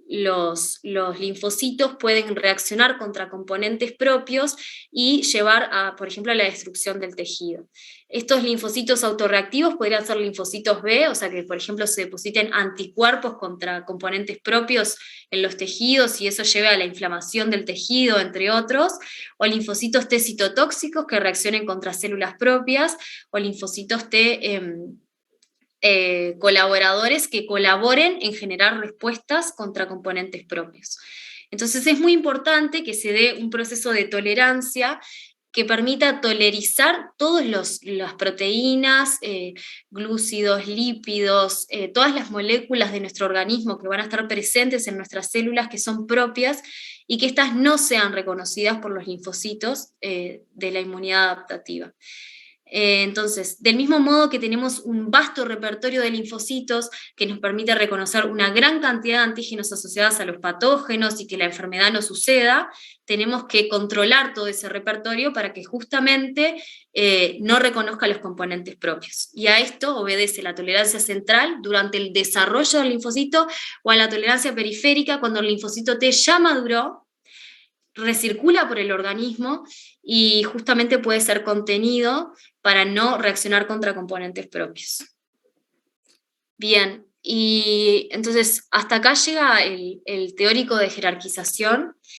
los linfocitos pueden reaccionar contra componentes propios y llevar, por ejemplo, a la destrucción del tejido. Estos linfocitos autorreactivos podrían ser linfocitos B, o sea que, por ejemplo, se depositen anticuerpos contra componentes propios en los tejidos y eso lleve a la inflamación del tejido, entre otros, o linfocitos T citotóxicos que reaccionen contra células propias, o linfocitos T colaboradores que colaboren en generar respuestas contra componentes propios. Entonces es muy importante que se dé un proceso de tolerancia que permita tolerizar todas las proteínas, glúcidos, lípidos, todas las moléculas de nuestro organismo que van a estar presentes en nuestras células que son propias y que éstas no sean reconocidas por los linfocitos de la inmunidad adaptativa. Entonces, del mismo modo que tenemos un vasto repertorio de linfocitos que nos permite reconocer una gran cantidad de antígenos asociados a los patógenos y que la enfermedad no suceda, tenemos que controlar todo ese repertorio para que justamente no reconozca los componentes propios. Y a esto obedece la tolerancia central durante el desarrollo del linfocito o a la tolerancia periférica cuando el linfocito T ya maduró recircula por el organismo y justamente puede ser contenido para no reaccionar contra componentes propios. Bien, y entonces hasta acá llega el teórico de jerarquización.